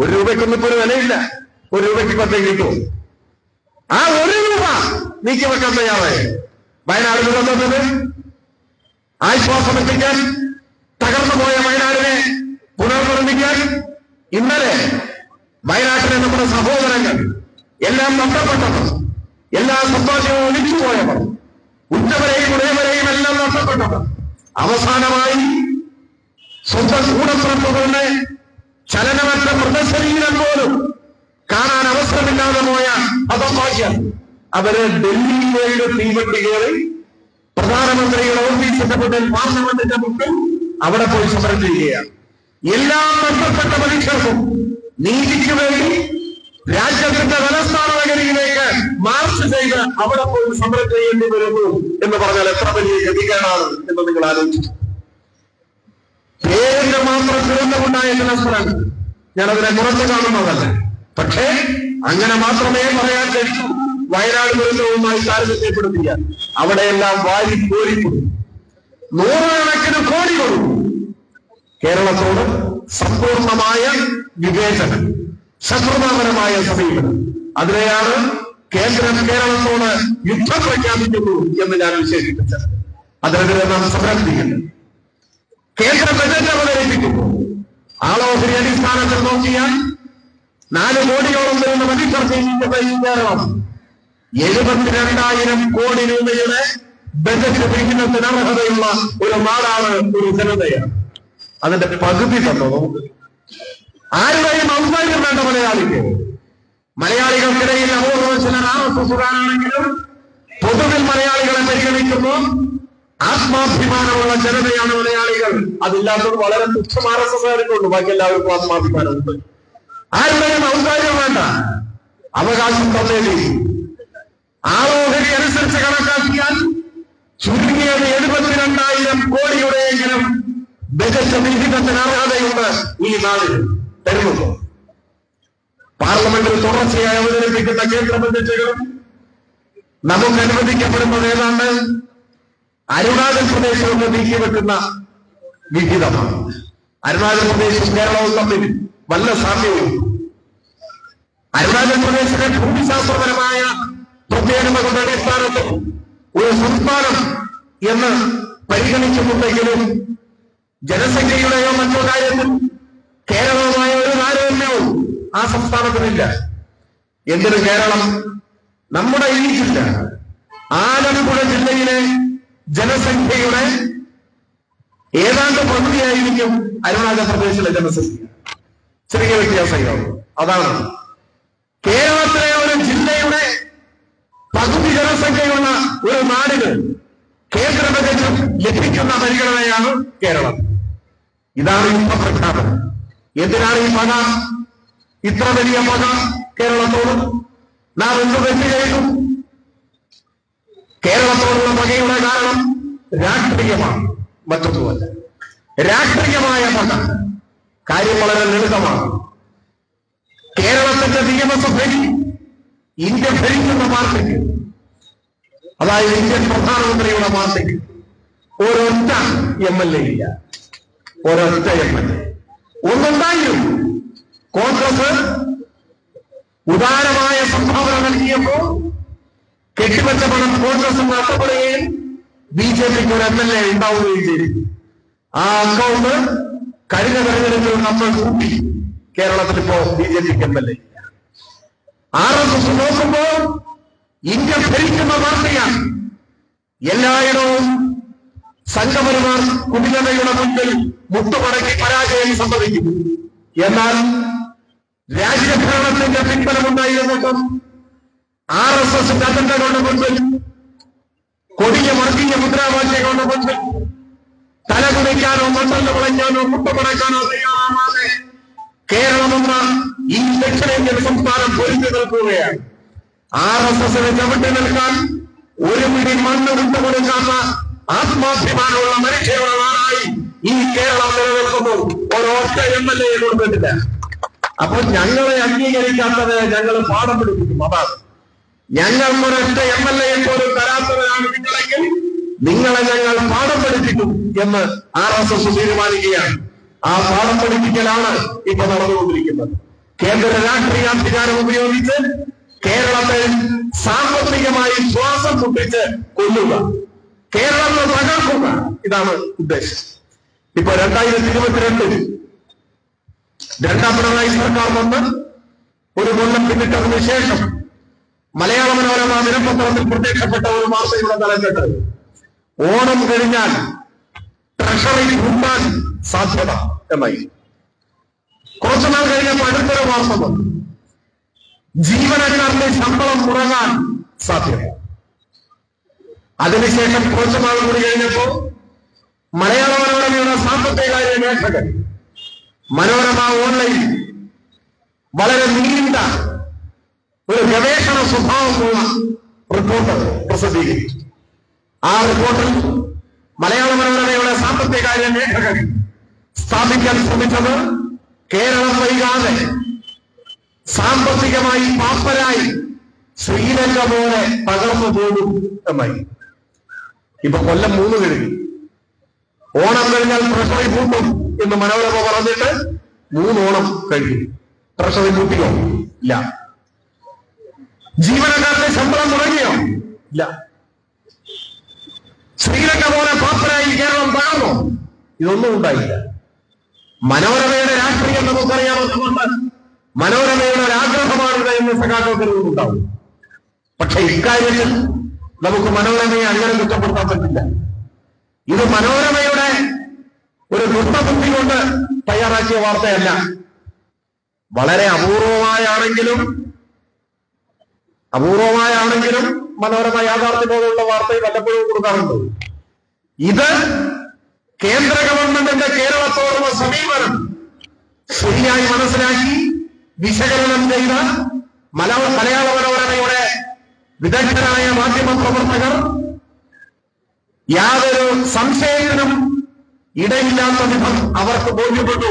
Speaker 1: ഒരു രൂപയ്ക്കൊന്നും ഇപ്പൊ ഒരു വിലയില്ല. ഒരു രൂപയ്ക്ക് 10 കിട്ടും. ആ ഒരു രൂപ നീക്കി വെക്കാൻ തയ്യാറായി. വയനാട് ദുരന്തത്തിന് ആശ്വാസം എത്തിക്കാൻ, തകർന്നു പോയ വയനാടിനെ പുനർനിർമ്മിക്കാൻ ഇന്നലെ വയനാട്ടിലെ നമ്മുടെ സഹോദരങ്ങൾ എല്ലാം നഷ്ടപ്പെട്ടവർ, എല്ലാ സന്തോഷവും ഒലിച്ചു പോയവർ, ഉറ്റവരെയും ഉടയവരെയും എല്ലാം നഷ്ടപ്പെട്ടവർ, അവസാനമായി സ്വന്തം കൂടപ്പുറപ്പുകളുടെ ചലനമറ്റ മൃതശരീരം പോലും കാണാൻ അവസരമില്ലാതെ പോയ ഹതഭാഗ്യം. അവര് ഡൽഹിയിലേക്ക് തീവണ്ടി കയറി പ്രധാനമന്ത്രിയുടെ ഓഫീസിന്റെ മുന്നിൽ, പാർലമെന്റിന്റെ മുന്നിൽ അവിടെ പോയി സമരം ചെയ്യുകയാണ്. എല്ലാം നഷ്ടപ്പെട്ട മനുഷ്യർക്കും നീതിക്ക് വേണ്ടി രാജ്യത്തിന്റെ തലസ്ഥാന നഗരിയിലേക്ക് മാർച്ച് ചെയ്ത് അവിടെ പോയി സമരം ചെയ്യേണ്ടി വരുന്നു എന്ന് പറഞ്ഞാൽ എത്ര വലിയ ഗതികേടാണ് എന്ന് നിങ്ങൾ ആലോചിച്ചു. പേരിന്റെ മാത്രം ദുരന്തമുണ്ടായ ചില സ്ഥലങ്ങൾ ഞാനതിനെ കുറച്ച് കാണുന്നതല്ല. പക്ഷേ അങ്ങനെ മാത്രമേ പറയാൻ കഴിയൂ. വയനാട് ദുരന്തവുമായി താരതമ്യപ്പെടുത്തിയ അവിടെയെല്ലാം വാരി കോരിക്കൊടുക്കും, നൂറുകണക്കിന് കോടി കൊടുക്കും. കേരളത്തോട് സമ്പൂർണമായ വിവേചനം, ശത്രുതാപരമായ സമീപനം, അതിനെയാണ് കേന്ദ്രം കേരളത്തോട് യുദ്ധം പ്രഖ്യാപിക്കുന്നു എന്ന് ഞാൻ വിശേഷിപ്പിച്ചത്. അതിനെതിരെ നാം സമരം ചെയ്യുന്നു. കേന്ദ്ര ബജറ്റ് അവതരിപ്പിക്കുന്നു. ആളോഹരി അടിസ്ഥാനത്തിൽ നോക്കിയാൽ 4 കോടിയോളം വരുന്ന മനുഷ്യർ ജീവിക്കുന്ന ഈ കേരളം 72,000 കോടി രൂപയുടെ ബജറ്റ് വിഹിതത്തിന് അർഹതയുള്ള ഒരു നാടാണ്, ഒരു ജനതയാണ്. അതിന്റെ പകുതി തന്നോ നമുക്ക്? ആരുടെയും ഔദാര്യം വേണ്ട മലയാളിക്ക്. മലയാളികൾക്കിടയിൽ അപൂർവം ചിലർ ആണെങ്കിലും പൊതുവിൽ മലയാളികളെ പരിഗണിക്കുമ്പോൾ ആത്മാഭിമാനമുള്ള ജനതയാണ് മലയാളികൾ. അതില്ലാത്തത് വളരെ തുച്ഛം RSSകാർക്കുള്ളൂ. ബാക്കി എല്ലാവർക്കും ആത്മാഭിമാനമുണ്ട്. ആരുടെയും ഔദാര്യം വേണ്ട, അവകാശം തന്നേലി. ആളോഹരി അനുസരിച്ച് കണക്കാക്കിയാൽ ചുരുങ്ങിയത് 72,000 കോടിയുടെയെങ്കിലും ബജറ്റ് വിഹിതത്തിന് അർഹതയുണ്ട് ഈ നാടിന്. തരുന്നുണ്ടോ? പാർലമെന്റിൽ തുടർച്ചയായി അവതരിപ്പിക്കുന്ന കേന്ദ്ര ബജറ്റുകൾ നമുക്ക് അനുവദിക്കപ്പെടുന്നത് ഏതാണ്ട് അരുണാചൽ പ്രദേശിൽ നിന്ന് നീക്കിവെക്കുന്ന വിഹിതമാണ്. അരുണാചൽ പ്രദേശും കേരളവും തമ്മിൽ വല്ല സാമ്യവും. അരുണാചൽ പ്രദേശിലെ ഭൂമിശാസ്ത്രപരമായ പ്രത്യേകതകളുടെ അടിസ്ഥാനത്തിൽ ഒരു സംസ്ഥാനം എന്ന് പരിഗണിക്കുന്നുണ്ടെങ്കിലും ജനസംഖ്യയുടെയോ മറ്റോ കാര്യത്തിൽ കേരളവുമായ ഒരു താരതമ്യവും ആ സംസ്ഥാനത്തിനില്ല. എന്തിന് കേരളം? നമ്മുടെ ഈ ജില്ല, ആലപ്പുഴ ജില്ലയിലെ ജനസംഖ്യയുടെ ഏതാണ്ട് പകുതിയായിരിക്കും അരുണാചൽ പ്രദേശിലെ ജനസംഖ്യ. ചെറിയ വ്യത്യാസമാവും. അതാണ് കേരളത്തിലെ ഒരു ജില്ലയുടെ പകുതി ജനസംഖ്യയുള്ള ഒരു നാടിന് കേന്ദ്ര ബജറ്റ് ലഭിക്കുന്ന പരിഗണനയാണ് കേരളം. ഇതാണ് യുദ്ധപ്രഖ്യാപനം. എന്തിനാണ് ഈ പക? ഇത്ര വലിയ പക കേരളത്തോട് നാം എന്ത് തെറ്റ് ചെയ്തു? കേരളത്തോടുള്ള പകയുടെ കാരണം രാഷ്ട്രീയമാണ്, മറ്റൊന്നുമല്ല. രാഷ്ട്രീയമായ പക. കാര്യം വളരെ ലളിതമാണ്. കേരളത്തിന്റെ നിയമസഭയിൽ ഇന്ത്യ ഭരിക്കുന്ന പാർട്ടിക്ക്, അതായത് ഇന്ത്യൻ പ്രധാനമന്ത്രിയുടെ പാർട്ടിക്ക് ഒരൊറ്റ MLA ഇല്ല. ഒരൊറ്റ MLA. ഒന്നുണ്ടായിരുന്നു. കോൺഗ്രസ് ഉദാരമായ സംഭാവന നൽകിയപ്പോൾ കെട്ടിവെച്ച പണം കോൺഗ്രസ് നഷ്ടപ്പെടുകയും BJPക്ക് ഒരു MLA ഉണ്ടാവുകയും ചെയ്തു. ആ അക്കൗണ്ട് കഴിഞ്ഞ തെരഞ്ഞെടുപ്പിൽ നമ്മൾ കൂട്ടി. കേരളത്തിൽ ഇപ്പോ BJPക്ക് MLA. RSS നോക്കുമ്പോൾ ഇന്ത്യ ഭരിക്കുന്ന പാർട്ടിയാണ്. എല്ലായിടവും സംഘപരിവാർ കുടിലതയുടെ മുന്നിൽ മുട്ടുമടക്കി പരാജയം സംഭവിക്കും. എന്നാൽ രാജ്യഭരണത്തിന്റെ പിൻബലമുണ്ടായിരുന്നിട്ടും RSSന്റെ അജണ്ടകളുടെ മുൻപിൽ, കൊടിയ വർഗീയ മുദ്രാവാക്യങ്ങളുടെ മുൻപിൽ തലകുടിക്കാനോ മണ്ഡലം വിളഞ്ഞാനോ മുട്ടുമടക്കാനോ തയ്യാറാവാതെ കേരളമെന്ന ഈ ദക്ഷിണേന്ത്യൻ സംസ്ഥാനം പൊരുതി നിൽക്കുകയാണ്. RSSന് ചവിട്ടി നിൽക്കാൻ ഒരു പിടി മണ്ണ് വിട്ടുകൊടുക്കാത്ത ആത്മാഭിമാനമുള്ള മനുഷ്യരുടെ നാടായി ഈ കേരളം നിലനിൽക്കുന്നു. ഒരൊറ്റ MLA കൊടുത്തിട്ടില്ല. അപ്പോൾ ഞങ്ങളെ അംഗീകരിക്കാത്തത് ഞങ്ങൾ പാഠം പഠിപ്പിക്കും. അതാണ് ഞങ്ങൾ ഒരൊറ്റ MLA പോലും തരാത്തവരാണ് നിങ്ങളെങ്കിൽ നിങ്ങളെ ഞങ്ങൾ പാഠം പഠിപ്പിക്കും എന്ന് RSS തീരുമാനിക്കുകയാണ്. ആ പാഠം പഠിപ്പിക്കലാണ് ഇപ്പൊ നടന്നുകൊണ്ടിരിക്കുന്നത്. കേന്ദ്ര രാഷ്ട്രീയാധികാരം ഉപയോഗിച്ച് കേരളത്തെ സാമ്പത്തികമായി ശ്വാസം മുട്ടിച്ച് കൊല്ലുക, കേരളത്തെ തകർക്കുക, ഇതാണ് ഉദ്ദേശം. ഇപ്പൊ 2022 രണ്ടാം പിണറായി സർക്കാർ വന്ന് ഒരു കൊല്ലം പിന്നിട്ടതിന് ശേഷം മലയാള മനോരമ ദിനപത്രത്തിൽ പ്രത്യക്ഷപ്പെട്ട ഒരു വാർത്തയുടെ തലക്കെട്ട് ഓണം കഴിഞ്ഞാൽ ട്രഷറി കൂട്ടാൻ സാധ്യത എന്നായി. കുറച്ചുനാൾ കഴിഞ്ഞപ്പോൾ അടുത്തൊരു വാർത്ത വന്നു, ജീവനക്കാരുടെ ശമ്പളം മുടങ്ങാൻ സാധ്യത. അതിനുശേഷം കുറച്ചുനാൾ കൂടി കഴിഞ്ഞപ്പോൾ മലയാള മനോരമയുടെ സാമ്പത്തികകാര്യ ലേഖകൻ മനോരമ ഓൺലൈൻ വളരെ നീണ്ട ഒരു ഗവേഷണ സ്വഭാവമുള്ള റിപ്പോർട്ട് പ്രസിദ്ധീകരിച്ചു. ആ റിപ്പോർട്ടിൽ മലയാള മനോരമയുടെ സാമ്പത്തികകാര്യ ലേഖകൻ സ്ഥാപിക്കാൻ ശ്രമിച്ചത് കേരളം വൈകാതെ സാമ്പത്തികമായി പാപ്പരായി ശ്രീലങ്ക പോലെ തകർന്നു പോകും എന്നായി. ഇപ്പൊ കൊല്ലം 3 കഴിഞ്ഞു. ഓണം കഴിഞ്ഞാൽ ട്രഷറി പൂട്ടും എന്ന് മനോരമ പറഞ്ഞിട്ട് 3 ഓണം കഴിഞ്ഞു. ട്രഷറി പൂട്ടിയോ? ഇല്ല. ജീവനക്കാരുടെ ശമ്പളം മുടങ്ങിയോ? ഇല്ല. ശ്രീലങ്ക പോലെ പാപ്പരായി കേരളം തകർന്നോ? ഇതൊന്നും ഉണ്ടായില്ല. മനോരമയുടെ രാഷ്ട്രീയം നമുക്കറിയാവുന്നതുകൊണ്ട് മനോരമയുടെ ഒരു ആഗ്രഹമാണിത് എന്ന് സഖാക്കൾക്ക് ഉണ്ടാവും. പക്ഷെ ഇക്കാര്യത്തിൽ നമുക്ക് മനോരമയെ അങ്ങനെ കുറ്റപ്പെടുത്താൻ പറ്റില്ല. ഇത് മനോരമയുടെ ഒരു ദുഷ്ടബുദ്ധി കൊണ്ട് തയ്യാറാക്കിയ വാർത്തയല്ല. വളരെ അപൂർവമായാണെങ്കിലും മനോരമ യാഥാർത്ഥ്യബോധമുള്ള വാർത്തയിൽ വല്ലപ്പോഴും കൊടുക്കാറുണ്ട്. ഇത് കേന്ദ്ര ഗവൺമെന്റിന്റെ കേരളത്തോടുള്ള സമീപനം ശരിയായി മനസ്സിലാക്കി വിശകലനം ചെയ്ത മലയാള മനോരമയുടെ വിദഗ്ധരായ മാധ്യമ പ്രവർത്തകർ യാതൊരു സംശയത്തിനും ഇടയില്ലാത്ത വിധം അവർക്ക് ബോധ്യപ്പെട്ടു,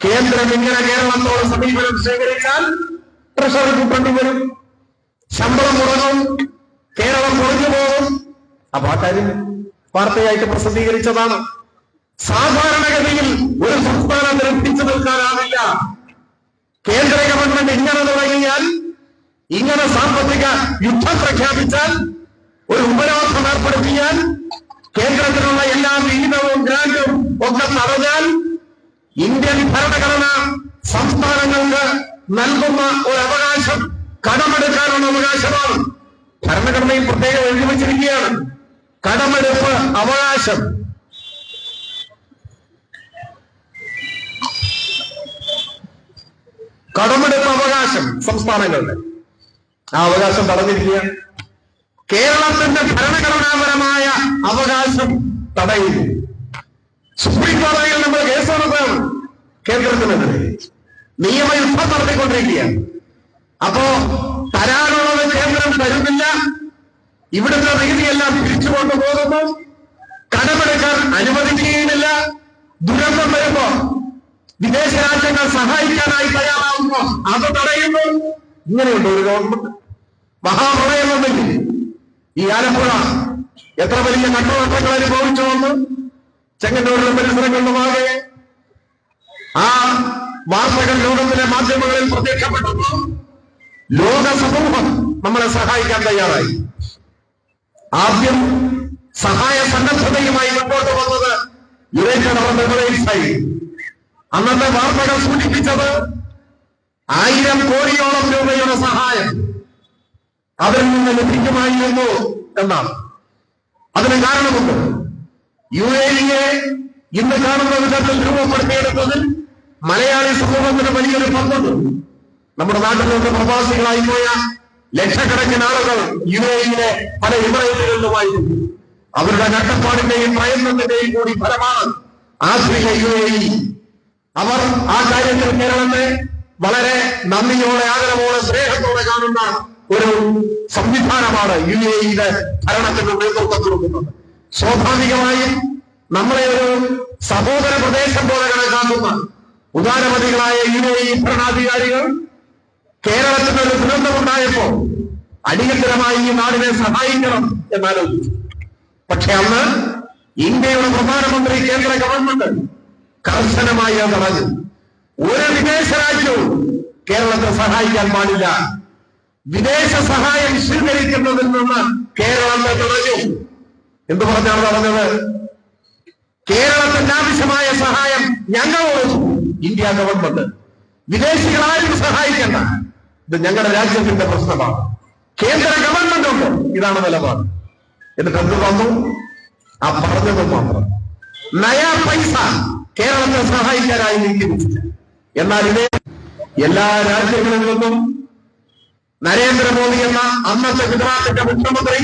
Speaker 1: കേന്ദ്രം ഇങ്ങനെ കേരളത്തോട് സമീപനം സ്വീകരിച്ചാൽ ട്രഷറി കൂട്ടേണ്ടി വരും, ശമ്പളം മുടങ്ങും, കേരളം മുറിഞ്ഞു പോകും. അപ്പൊ ആ കാര്യം വാർത്തയായിട്ട് പ്രസിദ്ധീകരിച്ചതാണ്. സാധാരണഗതിയിൽ ഒരു സംസ്ഥാനത്തിന് പിടിച്ചു നിൽക്കാനാവില്ല. കേന്ദ്ര ഗവൺമെന്റ് ഇങ്ങനെ തുടങ്ങിയാൽ, ഇങ്ങനെ സാമ്പത്തിക യുദ്ധം പ്രഖ്യാപിച്ചാൽ, ഒരു ഉപരോധം ഏർപ്പെടുത്തിയാൽ, കേന്ദ്രത്തിനുള്ള എല്ലാ വിഹിതവും ഗ്രാന്റും ഒക്കെ തടഞ്ഞാൽ ഇന്ത്യൻ ഭരണഘടന സംസ്ഥാനങ്ങൾക്ക് നൽകുന്ന ഒരു അവകാശം കടമെടുക്കാനുള്ള അവകാശമാണ്. ഭരണഘടനയിൽ പ്രത്യേകം എഴുതി വച്ചിരിക്കുകയാണ്, കടമെടുപ്പ് അവകാശം. കടമെടുപ്പ് അവകാശം സംസ്ഥാനങ്ങളുടെ ആ അവകാശം തടഞ്ഞിരിക്കുകയാണ്. കേരളത്തിന്റെ ഭരണഘടനാപരമായ അവകാശം തടയുന്നു. സുപ്രീം കോടതിയിൽ നമ്മൾ കേസ് നടത്തുകയാണ് കേന്ദ്രത്തിനെതിരെ, നിയമയുദ്ധം നടത്തിക്കൊണ്ടിരിക്കുകയാണ്. അപ്പോ തരാനുള്ളത് കേന്ദ്രം തരുന്നില്ല, ഇവിടുത്തെ നികുതിയെല്ലാം തിരിച്ചു കൊണ്ടുപോകുന്നു, കടമെടുക്കാൻ അനുവദിക്കുകയുമില്ല. ദുരന്തം വരുമ്പോ വിദേശ രാജ്യങ്ങൾ സഹായിക്കാനായി തയ്യാറാവുമ്പോ അത് തടയുന്നു. ഇങ്ങനെയുണ്ട് ഒരു ഗവൺമെന്റ്. മഹാപ്രളയം വന്നില്ല ഈ ആലപ്പുഴ എത്ര വലിയ നഷ്ടനഷ്ടങ്ങൾ അനുഭവിച്ചു വന്ന് ചെങ്ങന്നൂരിലും പരിസരങ്ങളിലുമാകെ ആ വാർത്തകൾ ലോകത്തിലെ മാധ്യമങ്ങളിൽ പ്രത്യക്ഷപ്പെട്ടപ്പോൾ ലോക സമൂഹം നമ്മളെ സഹായിക്കാൻ തയ്യാറായി. ആദ്യം സഹായ സന്നദ്ധതയുമായി മുമ്പോട്ട് വന്നത് യുണൈറ്റഡ് അറബ് എമിറേറ്റ്സായി. അന്നത്തെ വാർത്തകൾ സൂചിപ്പിച്ചത് 1000 കോടിയോളം രൂപയുടെ സഹായം അതിൽ നിന്ന് ലഭിക്കുമായിരുന്നു എന്നാണ്. അതിന് കാരണമുണ്ട്. UAE ഇന്ന് കാണുന്ന വിധത്തിൽ രൂപപ്പെടുത്തിയെടുത്തതിൽ മലയാളി സമൂഹത്തിന് വലിയൊരു പങ്കുണ്ട്. നമ്മുടെ നാട്ടിൽ നിന്ന് പ്രവാസികളായി പോയ ലക്ഷക്കണക്കിന് ആളുകൾ UAE പല എമിറേറ്റുകളിലുമായിരുന്നു. അവരുടെ കഷ്ടപ്പാടിന്റെയും പ്രയത്നത്തിന്റെയും കൂടി ഫലമാണ് ആഫ്രിക്ക UAE. അവർ ആ കാര്യത്തിൽ കേരളത്തെ വളരെ നന്ദിയോടെ, ആദരവോടെ, സ്നേഹത്തോടെ കാണുന്ന ഒരു സംവിധാനമാണ് UAE ഭരണത്തിന്റെ നേതൃത്വം കൊടുക്കുന്നത്. സ്വാഭാവികമായും നമ്മളെ ഒരു സഹോദര പ്രദേശം പോലെ കണക്കാക്കുന്ന ഉദാരമതികളായ UAE ഭരണാധികാരികൾ കേരളത്തിന് ഒരു ദുരന്തമുണ്ടായപ്പോ അടിയന്തരമായി ഈ നാടിനെ സഹായിക്കണം എന്നാലോചിച്ചു. പക്ഷെ അന്ന് ഇന്ത്യയുടെ പ്രധാനമന്ത്രി കേന്ദ്ര ഗവൺമെന്റ് കർശനമായി അത് തടഞ്ഞു. ഒരു വിദേശ രാജ്യവും കേരളത്തെ സഹായിക്കാൻ പാടില്ല. വിദേശ സഹായം സ്വീകരിക്കുന്നതിൽ നിന്ന് കേരളത്തെ തടഞ്ഞു. എന്തു പറഞ്ഞാണ് പറഞ്ഞത്? കേരളത്തിന്റെ ആവശ്യമായ സഹായം ഞങ്ങളോട് ഇന്ത്യ ഗവൺമെന്റ്, വിദേശികളാരും സഹായിക്കേണ്ട, ഇത് ഞങ്ങളുടെ രാജ്യത്തിന്റെ പ്രശ്നമാണ്, കേന്ദ്ര ഗവൺമെന്റ് ഉണ്ട്, ഇതാണ് നിലപാട്. എന്നിട്ട് എന്ത് വന്നു? ആ പറഞ്ഞത് മാത്രം, നയാ പൈസ കേരളത്തെ സഹായിക്കാനായി നീക്കിവെച്ചില്ല. എന്നാൽ ഇതേ എല്ലാ രാജ്യങ്ങളിൽ നിന്നും നരേന്ദ്രമോദി എന്ന അന്നത്തെ ഗുജറാത്തിന്റെ മുഖ്യമന്ത്രി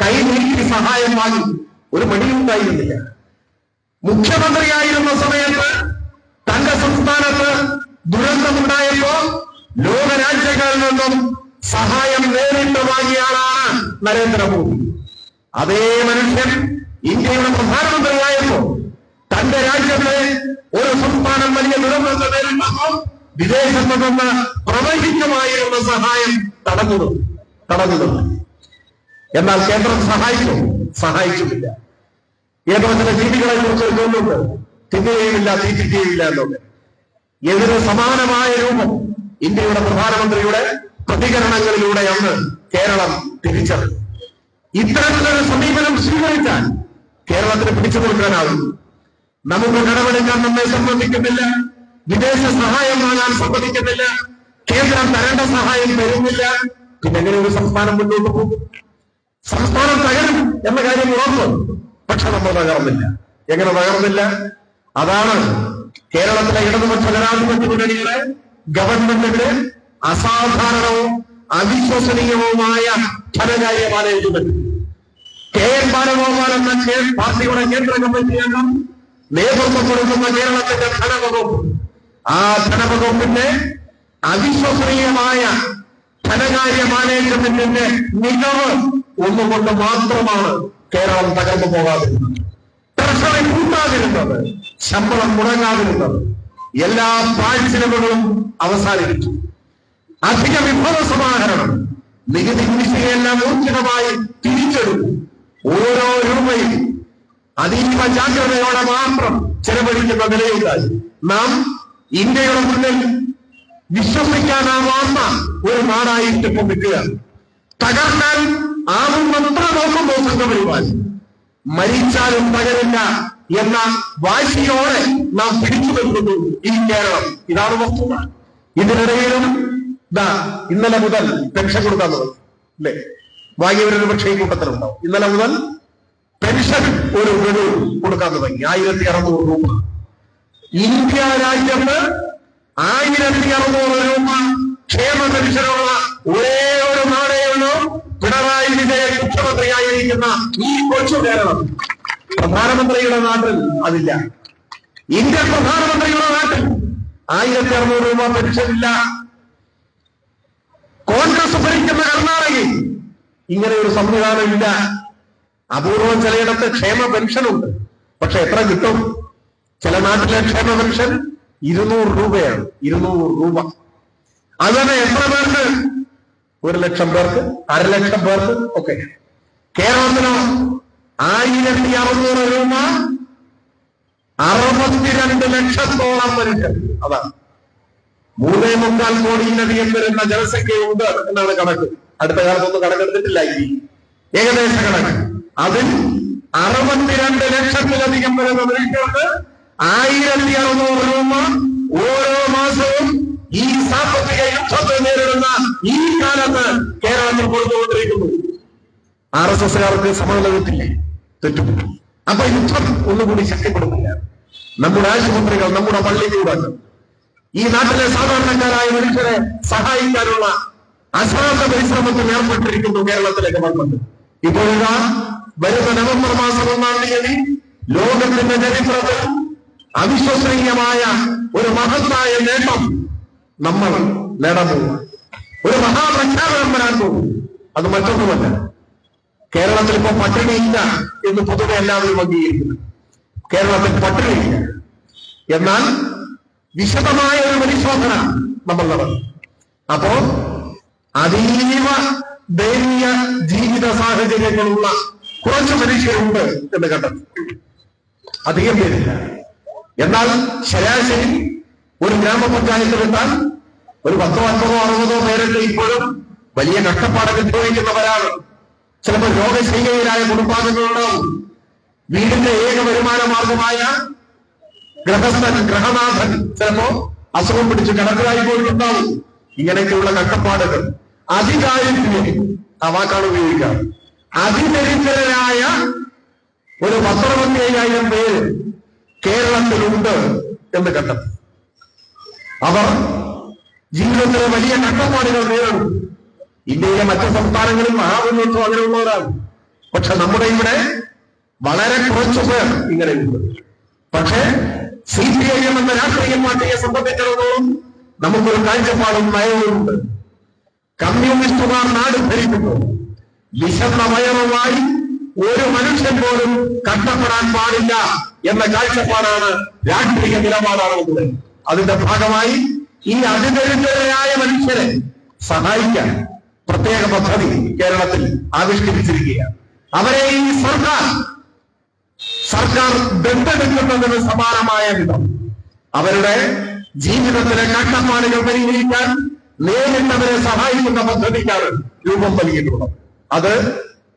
Speaker 1: കൈനീട്ടി സഹായം വാങ്ങി. ഒരു മടിയുണ്ടായിരുന്നില്ല. മുഖ്യമന്ത്രിയായിരുന്ന സമയത്ത് തന്റെ സംസ്ഥാനത്ത് ദുരന്തമുണ്ടായപ്പോ ലോകരാജ്യങ്ങളിൽ നിന്നും സഹായം നേരിട്ട് വാങ്ങിയ ആളാണ് നരേന്ദ്രമോദി. അതേ മനുഷ്യൻ ഇന്ത്യയുടെ പ്രധാനമന്ത്രിയായപ്പോ തന്റെ രാജ്യത്തെ ഒരു സംസ്ഥാനം വലിയ ദുരന്തത്തെ നേരിട്ടപ്പോൾ വിദേശത്ത് നിന്ന് പ്രവഹിക്കുമായിരുന്ന സഹായം തടഞ്ഞു. എന്നാൽ കേന്ദ്രം സഹായിച്ചില്ല. ഏതോ ചില ജീവികളെ കുറിച്ച് തോന്നുന്നുണ്ട്, തിന്നുകയുമില്ല തീറ്റിക്കുകയില്ല എന്നൊക്കെ. ഇതിന് സമാനമായ രൂപം ഇന്ത്യയുടെ പ്രധാനമന്ത്രിയുടെ പ്രതികരണങ്ങളിലൂടെ അന്ന് കേരളം തിരിച്ചത്. ഇത്തരത്തിലൊരു സമീപനം സ്വീകരിച്ചാൽ കേരളത്തിന് പിടിച്ചു കൊടുക്കാനാവും. നമുക്ക് കടമെടുക്കാൻ നമ്മെ സമ്മതിക്കുന്നില്ല, വിദേശ സഹായം വാങ്ങാൻ സമ്മതിക്കുന്നില്ല, കേന്ദ്രം തരേണ്ട സഹായം തരുന്നില്ല. പിന്നെ എങ്ങനെ ഒരു സംസ്ഥാനം മുന്നോട്ട് പോകും? സംസ്ഥാനം തകരും എന്ന കാര്യം ഉറപ്പ്. പക്ഷെ നമ്മൾ തകർന്നില്ല. എങ്ങനെ തകർന്നില്ല? അതാണ് കേരളത്തിലെ ഇടതുപക്ഷ ജനാധിപത്യ മുന്നണിയുടെ ഗവൺമെന്റിന്റെ അസാധാരണവും അവിശ്വസനീയവുമായ ധനകാര്യ മാനേജ്മെന്റ്. KN ബാലഗോപാൽ എന്ന പാർട്ടിയുടെ കേന്ദ്ര കമ്മിറ്റി അംഗം നേതൃത്വം കൊടുക്കുന്ന കേരളത്തിന്റെ ധനവകുപ്പ്, ആ ധനവകുപ്പിന്റെ അവിശ്വസനീയമായ ധനകാര്യ മാനേജ്മെന്റിന്റെ മികവ് ഒന്നുകൊണ്ട് മാത്രമാണ് കേരളം തകർന്നു പോകാതിരുന്നത്, ട്രഷറി കൂട്ടാതിരുന്നത്, ശമ്പളം മുടങ്ങാതിരുന്നത്. എല്ലാ പാഴ്ചിലവുകളും അവസാനിപ്പിച്ചു. അധിക വിഭവ സമാഹരണം, നികുതി കുടിശ്ശികയെല്ലാം ഊർജിതമായി തിരിച്ചെടുക്കും. ഓരോ രൂപയും അതീവ ജാഗ്രതയോടെ മാത്രം ചെലവഴിക്കുന്ന നിലയുണ്ടായി. നാം ഇന്ത്യയുടെ മുന്നിൽ വിശ്വസിക്കാനാവാത്ത ഒരു നാടായിട്ട് ഇപ്പം നിൽക്കുകയാണ്. തകർന്നാൽ ആവുന്നത്ര നോക്കുമ്പോൾ സംഘപരിപാടി, മരിച്ചാലും തകരില്ല എന്ന വാശിയോടെ നാം പിടിച്ചു നിൽക്കുന്നു ഈ കേരളം. ഇതാണ് വസ്തുത. ഇതിനിടയിലും ഇന്നലെ മുതൽ പെൻഷൻ കൊടുക്കാൻ തുടങ്ങി അല്ലേ? വാങ്ങിയവരൊരു പക്ഷേ ഈ കൂട്ടത്തിലുണ്ടാവും. ഇന്നലെ മുതൽ പെൻഷൻ ഒരു ഗഡു കൊടുക്കാൻ തുടങ്ങി. 1600 രൂപ. ഇന്ത്യ രാജ്യത്ത് 1600 രൂപ ക്ഷേമ പെൻഷനുള്ള ഒരേ ഒരു നാടേയുള്ളൂ പിണറായി വിജയൻ മുഖ്യമന്ത്രിയായിരിക്കുന്ന ഈ കൊച്ചു കേരളം. പ്രധാനമന്ത്രിയുടെ നാട്ടിൽ അതില്ല. ഇന്ത്യൻ പ്രധാനമന്ത്രിയുടെ നാട്ടിൽ 1600 രൂപ പെൻഷൻ ഇല്ല. കോൺഗ്രസ് ഭരിക്കുന്ന കർണാടകയിൽ ഇങ്ങനെ ഒരു സംവിധാനം ഇല്ല. അപൂർവം ചിലയിടത്ത് ക്ഷേമ പെൻഷനുണ്ട്. പക്ഷെ എത്ര കിട്ടും? ചില നാട്ടിലെ ക്ഷേമ പെൻഷൻ 200 രൂപയാണ്. 200 രൂപ. അങ്ങനെ എത്ര പേർക്ക്? 1 ലക്ഷം പേർക്ക്, 1/2 ലക്ഷം പേർക്ക് ഒക്കെ. കേരളത്തിനോ 1600 രൂപ 62 ലക്ഷത്തോളം മനുഷ്യർ. അതാണ് 3.25 കോടിയിലധികം വരുന്ന ജനസംഖ്യയുണ്ട് എന്നാണ് കണക്ക്. അടുത്ത കാലത്തൊന്നും കണക്കെടുത്തിട്ടില്ല. ഏകദേശ കണക്ക്. അതിൽ 62 ലക്ഷത്തിലധികം വരുന്ന മനുഷ്യർക്ക് 1600 രൂപ ഓരോ മാസവും ഈ സാമ്പത്തിക യുദ്ധത്തെ നേരിടുന്ന ഈ കാലത്ത് കേരളത്തിൽ കൊടുത്തുകൊണ്ടിരിക്കുന്നു. RSSകാർക്ക് സമനില തെറ്റില്ലേ? തെറ്റും. അപ്പൊ യുദ്ധം ഒന്നുകൂടി ശക്തിപ്പെടുന്നില്ല. നമ്മുടെ ആശുപത്രികൾ, നമ്മുടെ പള്ളിക്കൂടങ്ങൾ, ഈ നാട്ടിലെ സാധാരണക്കാരായ മനുഷ്യരെ സഹായിക്കാനുള്ള അശ്രാന്ത പരിശ്രമത്തിൽ ഏർപ്പെട്ടിരിക്കുന്നു കേരളത്തിലെ ഗവൺമെന്റ്. ഇപ്പോഴാ വരുന്ന നവംബർ മാസം 1-ാം തീയതി ലോകത്തിന്റെ ചരിത്രത്തിൽ അവിശ്വസനീയമായ ഒരു മഹത്തായ നേട്ടം നമ്മൾ നേടാൻ പോകും. ഒരു മഹാപ്രഖ്യാപനം വരാൻ പോകും. അത് മറ്റൊന്നുമല്ല, കേരളത്തിൽ ഇപ്പൊ പട്ടിണിയില്ല എന്ന് പൊതുവെ എല്ലാവരും അംഗീകരിക്കുന്നു. കേരളത്തിൽ പട്ടിണിയില്ല. എന്നാൽ വിശദമായ ഒരു പരിശോധന നമ്മൾ നടന്നു. അപ്പോ അതീവ ദയനീയ ജീവിത സാഹചര്യങ്ങളുള്ള കുറച്ച് മനുഷ്യരുണ്ട് എന്ന് കണ്ടെത്തി. അധികം പേരില്ല. എന്നാൽ ശരാശരി ഒരു ഗ്രാമപഞ്ചായത്തിലെത്താൻ ഒരു 10, 50, 60 പേരൊക്കെ ഇപ്പോഴും വലിയ കഷ്ടപ്പാട് അനുഭവിക്കുന്നവരാണ്. ചിലപ്പോൾ രോഗശൈലിയിലായ കുടുംബാംഗങ്ങളുണ്ടാവും. വീടിന്റെ ഏക വരുമാന മാർഗമായ ഗ്രഹനാഥൻ ചിലപ്പോ അസുഖം പിടിച്ച് കിടക്കലായി പോയിട്ടുണ്ടാവും. ഇങ്ങനെയൊക്കെയുള്ള കഷ്ടപ്പാടുകൾ അതിദാരിദ്ര്യം ആ വാക്കാണ് ഉപയോഗിക്കാം. അതിദരിദ്രരായ ഒരു 10-15,000 പേര് കേരളത്തിലുണ്ട് എന്ന് കണ്ടെത്തി. അവർ ജീവിതത്തിലെ വലിയ കഷ്ടപ്പാടുകൾ നേരിടും. ഇന്ത്യയിലെ മറ്റു സംസ്ഥാനങ്ങളിൽ മഹാഭൂരിപക്ഷം അങ്ങനെയുള്ളവരാണ്. പക്ഷെ നമ്മുടെ ഇവിടെ വളരെ കുറച്ചു പേർ ഇങ്ങനെയുണ്ട്. പക്ഷേ CPIM എന്ന രാഷ്ട്രീയ പാർട്ടിയെ സംബന്ധിച്ചിടത്തോളം നമുക്കൊരു കാഴ്ചപ്പാടും നയവുമുണ്ട്. കമ്മ്യൂണിസ്റ്റുകാർ നാട് ഭരിക്കുമ്പോൾ വിശന്ന വയറുമായി ഒരു മനുഷ്യൻ പോലും കഷ്ടപ്പെടാൻ പാടില്ല എന്ന കാഴ്ചപ്പാടാണ്, രാഷ്ട്രീയ നിലപാടാണ്. അതിന്റെ ഭാഗമായി ഈ അതിദരിദ്രരായ മനുഷ്യരെ സഹായിക്കാൻ പ്രത്യേക പദ്ധതി കേരളത്തിൽ ആവിഷ്കരിച്ചിരിക്കുകയാണ്. അവരെ ഈ സർക്കാർ ബന്ധമെടുക്കുന്നതിന് സമാനമായ വിധം അവരുടെ ജീവിതത്തിലെ കഷ്ടപ്പാടുകൾ പരിഹരിക്കാൻ നേരിട്ടവരെ സഹായിക്കുന്ന പദ്ധതിക്കാണ് രൂപം നൽകിയിട്ടുള്ളത്. അത്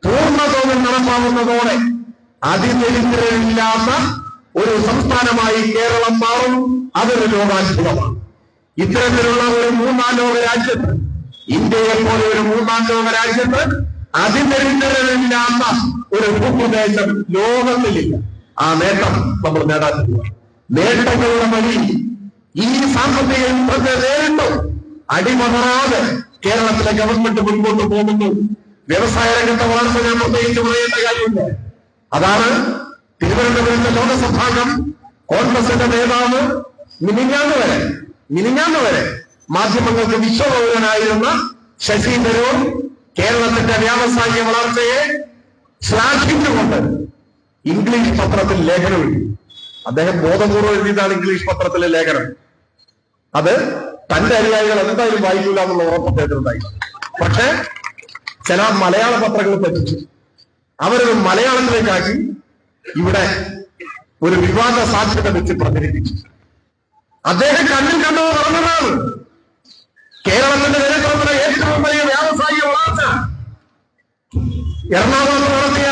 Speaker 1: പൂർണ്ണതോതിൽ നടപ്പാവുന്നതോടെ അതിദരിദ്രരില്ലാത്ത ഒരു സംസ്ഥാനമായി കേരളം മാറും. അതൊരു ലോകാത്ഭുതമാണ്. ഇത്തരത്തിലുള്ള ഒരു 3-ാം ലോക രാജ്യത്ത്, ഇന്ത്യയെ പോലെ ഒരു 3-ാം ലോക രാജ്യത്ത് അതിദരിദ്രരില്ലാത്ത ഒരു ഭൂപ്രദേശം ലോകത്തിലില്ല. ആ നേട്ടം നമ്മൾ നേടാൻ പോവുക. നേട്ടങ്ങളുടെ വഴി ഈ സാമ്പത്തിക യുദ്ധത്തെ നേരിട്ടും അടിമറാതെ കേരളത്തിലെ ഗവൺമെന്റ് മുൻപോട്ട് പോകുന്നു. വ്യവസായ രംഗത്തെ വളർച്ച ഞാൻ പ്രത്യേകിച്ച് പറയേണ്ട കാര്യമില്ല. അതാണ് തിരുവനന്തപുരത്തെ ലോകസഭാംഗം കോൺഗ്രസിന്റെ നേതാവ് മിനിഞ്ഞാന്ന് വരെ മാധ്യമങ്ങൾക്ക് വിശ്വപൗരനായിരുന്ന ശശി തരൂർ കേരളത്തിന്റെ വ്യാവസായിക വളർച്ചയെ ശ്ലാഘിച്ചുകൊണ്ട് ഇംഗ്ലീഷ് പത്രത്തിൽ ലേഖനം എഴുതി. അദ്ദേഹം ബോധപൂർവ്വം എഴുതിയതാണ് ഇംഗ്ലീഷ് പത്രത്തിലെ ലേഖനം. അത് തന്റെ അനുയായികൾ എന്തായാലും വായിക്കില്ല എന്നുള്ള ഉറപ്പ് അദ്ദേഹത്തിനുണ്ടായി. പക്ഷെ ചില മലയാള പത്രങ്ങൾ പറ്റിച്ചു. അവരത് മലയാളത്തിലേക്കാക്കി ഇവിടെ ഒരു വിവാദ സാധ്യത വെച്ച് പ്രചരിപ്പിച്ചു. അദ്ദേഹം കണ്ണിൽ കണ്ടത് പറഞ്ഞതാണ്. കേരളത്തിന്റെ ചരിത്രത്തിലെ ഏറ്റവും വലിയ വ്യാവസായിക വളർച്ച എറണാകുളത്ത് നടത്തിയ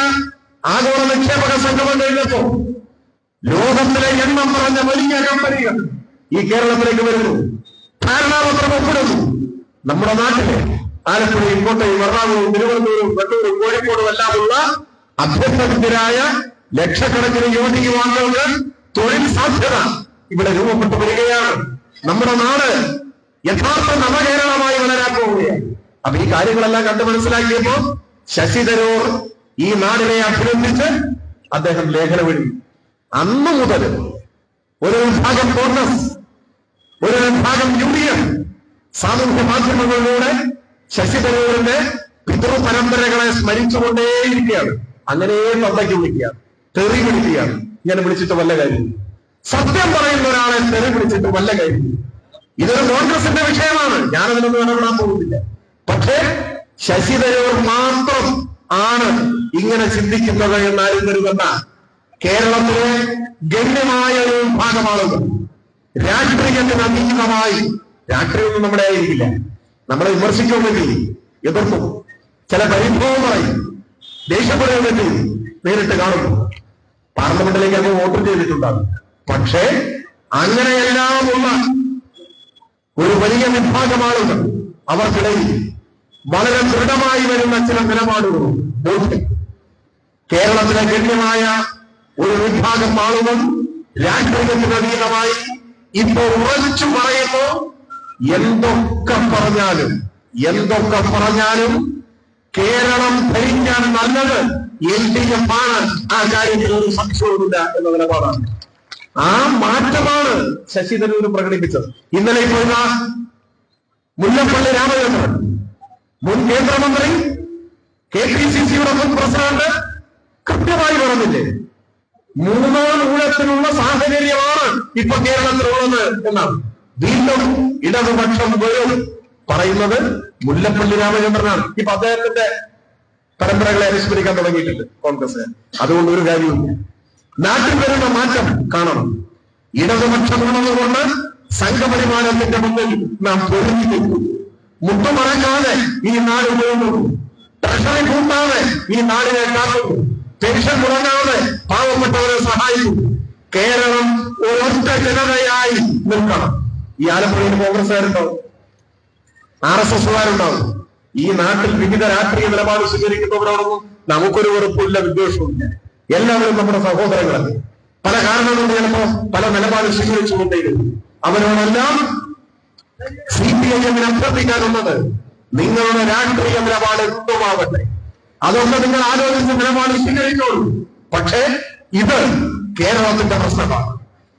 Speaker 1: ആഗോള നിക്ഷേപക സംഗമം കഴിഞ്ഞപ്പോ ലോകത്തിലെ എണ്ണം പറഞ്ഞ വലിയ കമ്പനികൾ ഈ കേരളത്തിലേക്ക് വരുന്നു, ധാരണാപത്രം ഒപ്പിടുന്നു. നമ്മുടെ നാട്ടിലെ ആലപ്പുഴയും കോട്ടയം എറണാകുളവും തിരുവനന്തപുരവും കണ്ണൂരും കോഴിക്കോടും എല്ലാമുള്ള അഭ്യസ്തരായ ലക്ഷക്കണക്കിന് യുവതി യുവാക്കൾക്ക് തൊഴിൽ സാധ്യത ഇവിടെ രൂപപ്പെട്ടു വരികയാണ്. നമ്മുടെ നാട് യഥാർത്ഥ നവകേരളമായി വളരാൻ പോവുകയാണ്. അപ്പൊ ഈ കാര്യങ്ങളെല്ലാം കണ്ടു മനസ്സിലാക്കിയപ്പോ ശശി തരൂർ ഈ നാടിനെ അഭിനന്ദിച്ച് അദ്ദേഹം ലേഖനം എഴുതി. അന്നു മുതൽ ഒരു വിഭാഗം കോൺഗ്രസ്, ഒരു വിഭാഗം UDF സാമൂഹ്യ മാധ്യമങ്ങളിലൂടെ ശശി തരൂരിന്റെ പിതൃപരമ്പരകളെ സ്മരിച്ചുകൊണ്ടേയിരിക്കുകയാണ്. അങ്ങനെ തന്തയ്ക്ക് വിളിക്കുകയാണ്, തെറി വിളിക്കുകയാണ്. ഇങ്ങനെ വിളിച്ചിട്ട് വല്ല കാര്യം, സത്യം പറയുന്ന ഒരാളെ തെറി വിളിച്ചിട്ട് വല്ല കാര്യം. ഇതൊരു കോൺഗ്രസിന്റെ വിഷയമാണ്, ഞാനതിനൊന്നും ഇടപെടാൻ പോകുന്നില്ല. പക്ഷേ ശശി തരൂർ മാത്രം ആണ് ഇങ്ങനെ ചിന്തിക്കുന്നത് എന്നാലും കരുതണ്ട. കേരളത്തിലെ ഗണ്യമായ ഒരു വിഭാഗം ആളുകൾ രാഷ്ട്രീയത്തിന് അതീതമായി, രാഷ്ട്രീയമൊന്നും നമ്മുടെ ആയിരിക്കില്ല, നമ്മളെ വിമർശിക്കുമെങ്കിൽ എതിർക്കും, ചില പരിഭവം പറയും, ദേഷ്യപ്പെടുമെങ്കിൽ നേരിട്ട് കാണുന്നു. പാർലമെന്റിലേക്ക് അത് വോട്ട് ചെയ്തിട്ടുണ്ടാകും. പക്ഷേ അങ്ങനെയെല്ലാമുള്ള ഒരു വലിയ വിഭാഗം ആളുകൾ അവർക്കിടയിൽ വളരെ ദൃഢമായി വരുന്ന ചില നിലപാടുകളും കേരളത്തിലെ ഗണ്യമായ ഒരു വിഭാഗം ആളുകൾ രാഷ്ട്രീയത്തിന് അതീതമായി ഇപ്പോൾ ഉറച്ചു പറയുന്നു. എന്തൊക്കെ പറഞ്ഞാലും കേരളം ഭരിക്കാൻ നല്ലത് LDF ആണ്. ആ കാര്യത്തിൽ ഒരു സംശയവുമില്ല എന്ന നിലപാടാണ്. ആ മാറ്റമാണ് ശശി തരൂർ പ്രകടിപ്പിച്ചത്. ഇന്നലെ ഇപ്പോൾ മുല്ലപ്പള്ളി രാമചന്ദ്രൻ, മുൻ കേന്ദ്രമന്ത്രി, KPCCയുടെ മുൻ പ്രസിഡന്റ് കൃത്യമായി പറഞ്ഞില്ലേ, മൂന്നാം ഊഴത്തിനുള്ള സാഹചര്യമാണ് ഇപ്പൊ കേരളത്തിലുള്ളത് എന്നാണ്. വീണ്ടും ഇടതുപക്ഷം വരും പറയുന്നത് മുല്ലപ്പള്ളി രാമചന്ദ്രനാണ്. ഇപ്പൊ അദ്ദേഹത്തിന്റെ പരമ്പരകളെ അനുസ്മരിക്കാൻ തുടങ്ങിയിട്ടുണ്ട് കോൺഗ്രസ്. അതുകൊണ്ട് ഒരു കാര്യമില്ല. നാട്ടിൽ വരുന്ന മാറ്റം കാണണം. ഇടതുപക്ഷം ഉള്ളതുകൊണ്ട് സംഘപരിമാനത്തിന്റെ മുന്നിൽ നാം പൊരുതി മുട്ടുമറക്കാതെ ഈ നാട് പോകുന്നു. ട്രഷറി കൂട്ടാതെ ഈ നാടിനെ കാക്കുന്നു. പെൻഷൻ മുടങ്ങാതെ പാവപ്പെട്ടവരെ സഹായിക്കും. കേരളം ഒരൊറ്റ ജനതയായി നിൽക്കണം. ഈ ആലപ്പുഴയിൽ കോൺഗ്രസ്സുകാരുണ്ടാവും, RSSകാരുണ്ടാവും. ഈ നാട്ടിൽ വിവിധ രാഷ്ട്രീയ നിലപാട് സ്വീകരിക്കുന്നവരോടൊന്നും നമുക്കൊരു വെറുപ്പില്ല, വിദ്വേഷവുമില്ല. എല്ലാവരും നമ്മുടെ സഹോദരങ്ങളല്ലേ. പല കാരണങ്ങൾ കൊണ്ട് ചിലപ്പോ പല നിലപാട് സ്വീകരിച്ചുകൊണ്ടേയിരുന്നു. അവരോടെല്ലാം CPIM അഭ്യർത്ഥിക്കാനുള്ളത് നിങ്ങളുടെ രാഷ്ട്രീയ നിലപാട് എന്തുമാവട്ടെ, അതൊക്കെ നിങ്ങൾ ആലോചിച്ച നിലപാട് സ്വീകരിച്ചോളൂ. പക്ഷേ ഇത് കേരളത്തിന്റെ പ്രശ്നമാണ്.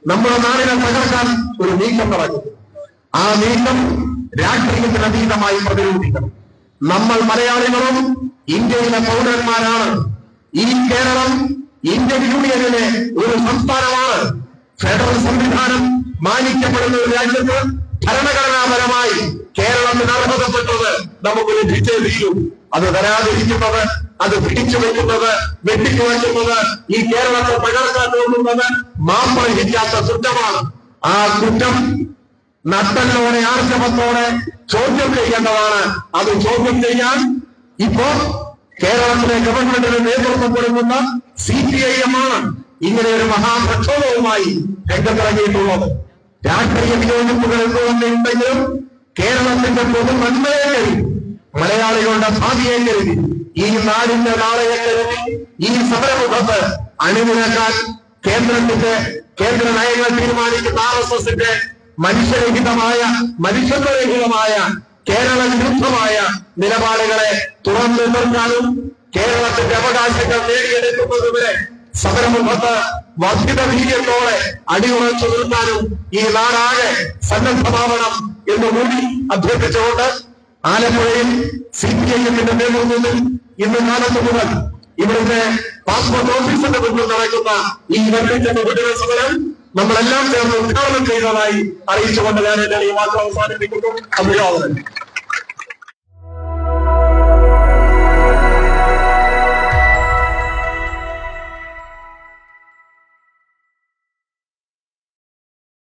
Speaker 1: നമ്മുടെ നാടിനെ തകർക്കാൻ ഒരു നീക്കം നടക്കുന്നു. ആ നീക്കം രാഷ്ട്രീയത്തിന് അതീതമായി പ്രതിരോധിക്കണം. നമ്മൾ മലയാളികളും ഇന്ത്യയിലെ പൗരന്മാരാണ്. ഈ കേരളം ഇന്ത്യൻ യൂണിയനിലെ ഒരു സംസ്ഥാനമാണ്. ഫെഡറൽ സംവിധാനം മാനിക്കപ്പെടുന്ന ഒരു രാജ്യത്ത് ഭരണഘടനാപരമായി കേരളത്തിന് അർഹതപ്പെട്ടത് നമുക്ക് ലഭിച്ചേ തീരൂ. അത് തരാതിരിക്കുന്നത്, അത് പിടിച്ചു വെക്കുന്നത്, വെട്ടിക്കുവയ്ക്കുന്നത്, ഈ കേരളത്തെ തകർക്കാൻ നോക്കുന്നത് മാപ്പർഹിക്കാത്ത കുറ്റമാണ്. ആ കുറ്റം നട്ടലോടെ ആർജവത്തോടെ ചോദ്യം ചെയ്യേണ്ടതാണ്. അത് ചോദ്യം ചെയ്യാൻ ഇപ്പോ കേരളത്തിലെ ഗവൺമെന്റിന് നേതൃത്വം കൊടുക്കുന്ന CPIM ആണ് ഇങ്ങനെ ഒരു മഹാപ്രക്ഷോഭവുമായി രംഗത്തിറങ്ങിയിട്ടുള്ളത്. രാഷ്ട്രീയ വിയോജിപ്പുകൾ എന്തുതന്നെ ഉണ്ടെങ്കിലും കേരളത്തിന്റെ പൊതു നന്മയെ കരുതി, മലയാളികളുടെ ഭാവിയെ കരുതി, ഈ നാടിന്റെ നാളെയെ കരുതി ഈ സമരമുഖത്ത് അണിനിരക്കാൻ കേന്ദ്ര നയങ്ങൾ തീരുമാനിക്കുന്ന RSSന്റെ മനുഷ്യരഹിതമായ, മനുഷ്യത്വരഹിതമായ, കേരള വിരുദ്ധമായ നിലപാടുകളെ തുറന്നു നിർത്താനും കേരളത്തിന്റെ അവകാശങ്ങൾ നേടിയെടുക്കുന്നതുവരെ സമരമുഖത്ത് വർദ്ധിത വീര്യത്തോടെ അടിയുറച്ചു നിർത്താനും ഈ നാടാകെ സന്നദ്ധമാവണം എന്നുകൂടി അഭ്യർത്ഥിച്ചുകൊണ്ട് ആലപ്പുഴയിൽ CPIMന്റെ നേതൃത്വത്തിൽ ഇന്ന് കാലത്ത് മുതൽ ഇവിടുത്തെ പാസ്പോർട്ട് ഓഫീസിന്റെ മുന്നിൽ നടക്കുന്ന ഈ വർദ്ധിച്ച ബഹുജന സമരം നമ്മളെല്ലാം ചേർന്ന് ഉദ്ഘാടനം ചെയ്തതായി അറിയിച്ചുകൊണ്ട് ഞാൻ എന്റെ ഈ വാക്ക് അവസാനിപ്പിക്കുന്നു. അഭിവാദനം.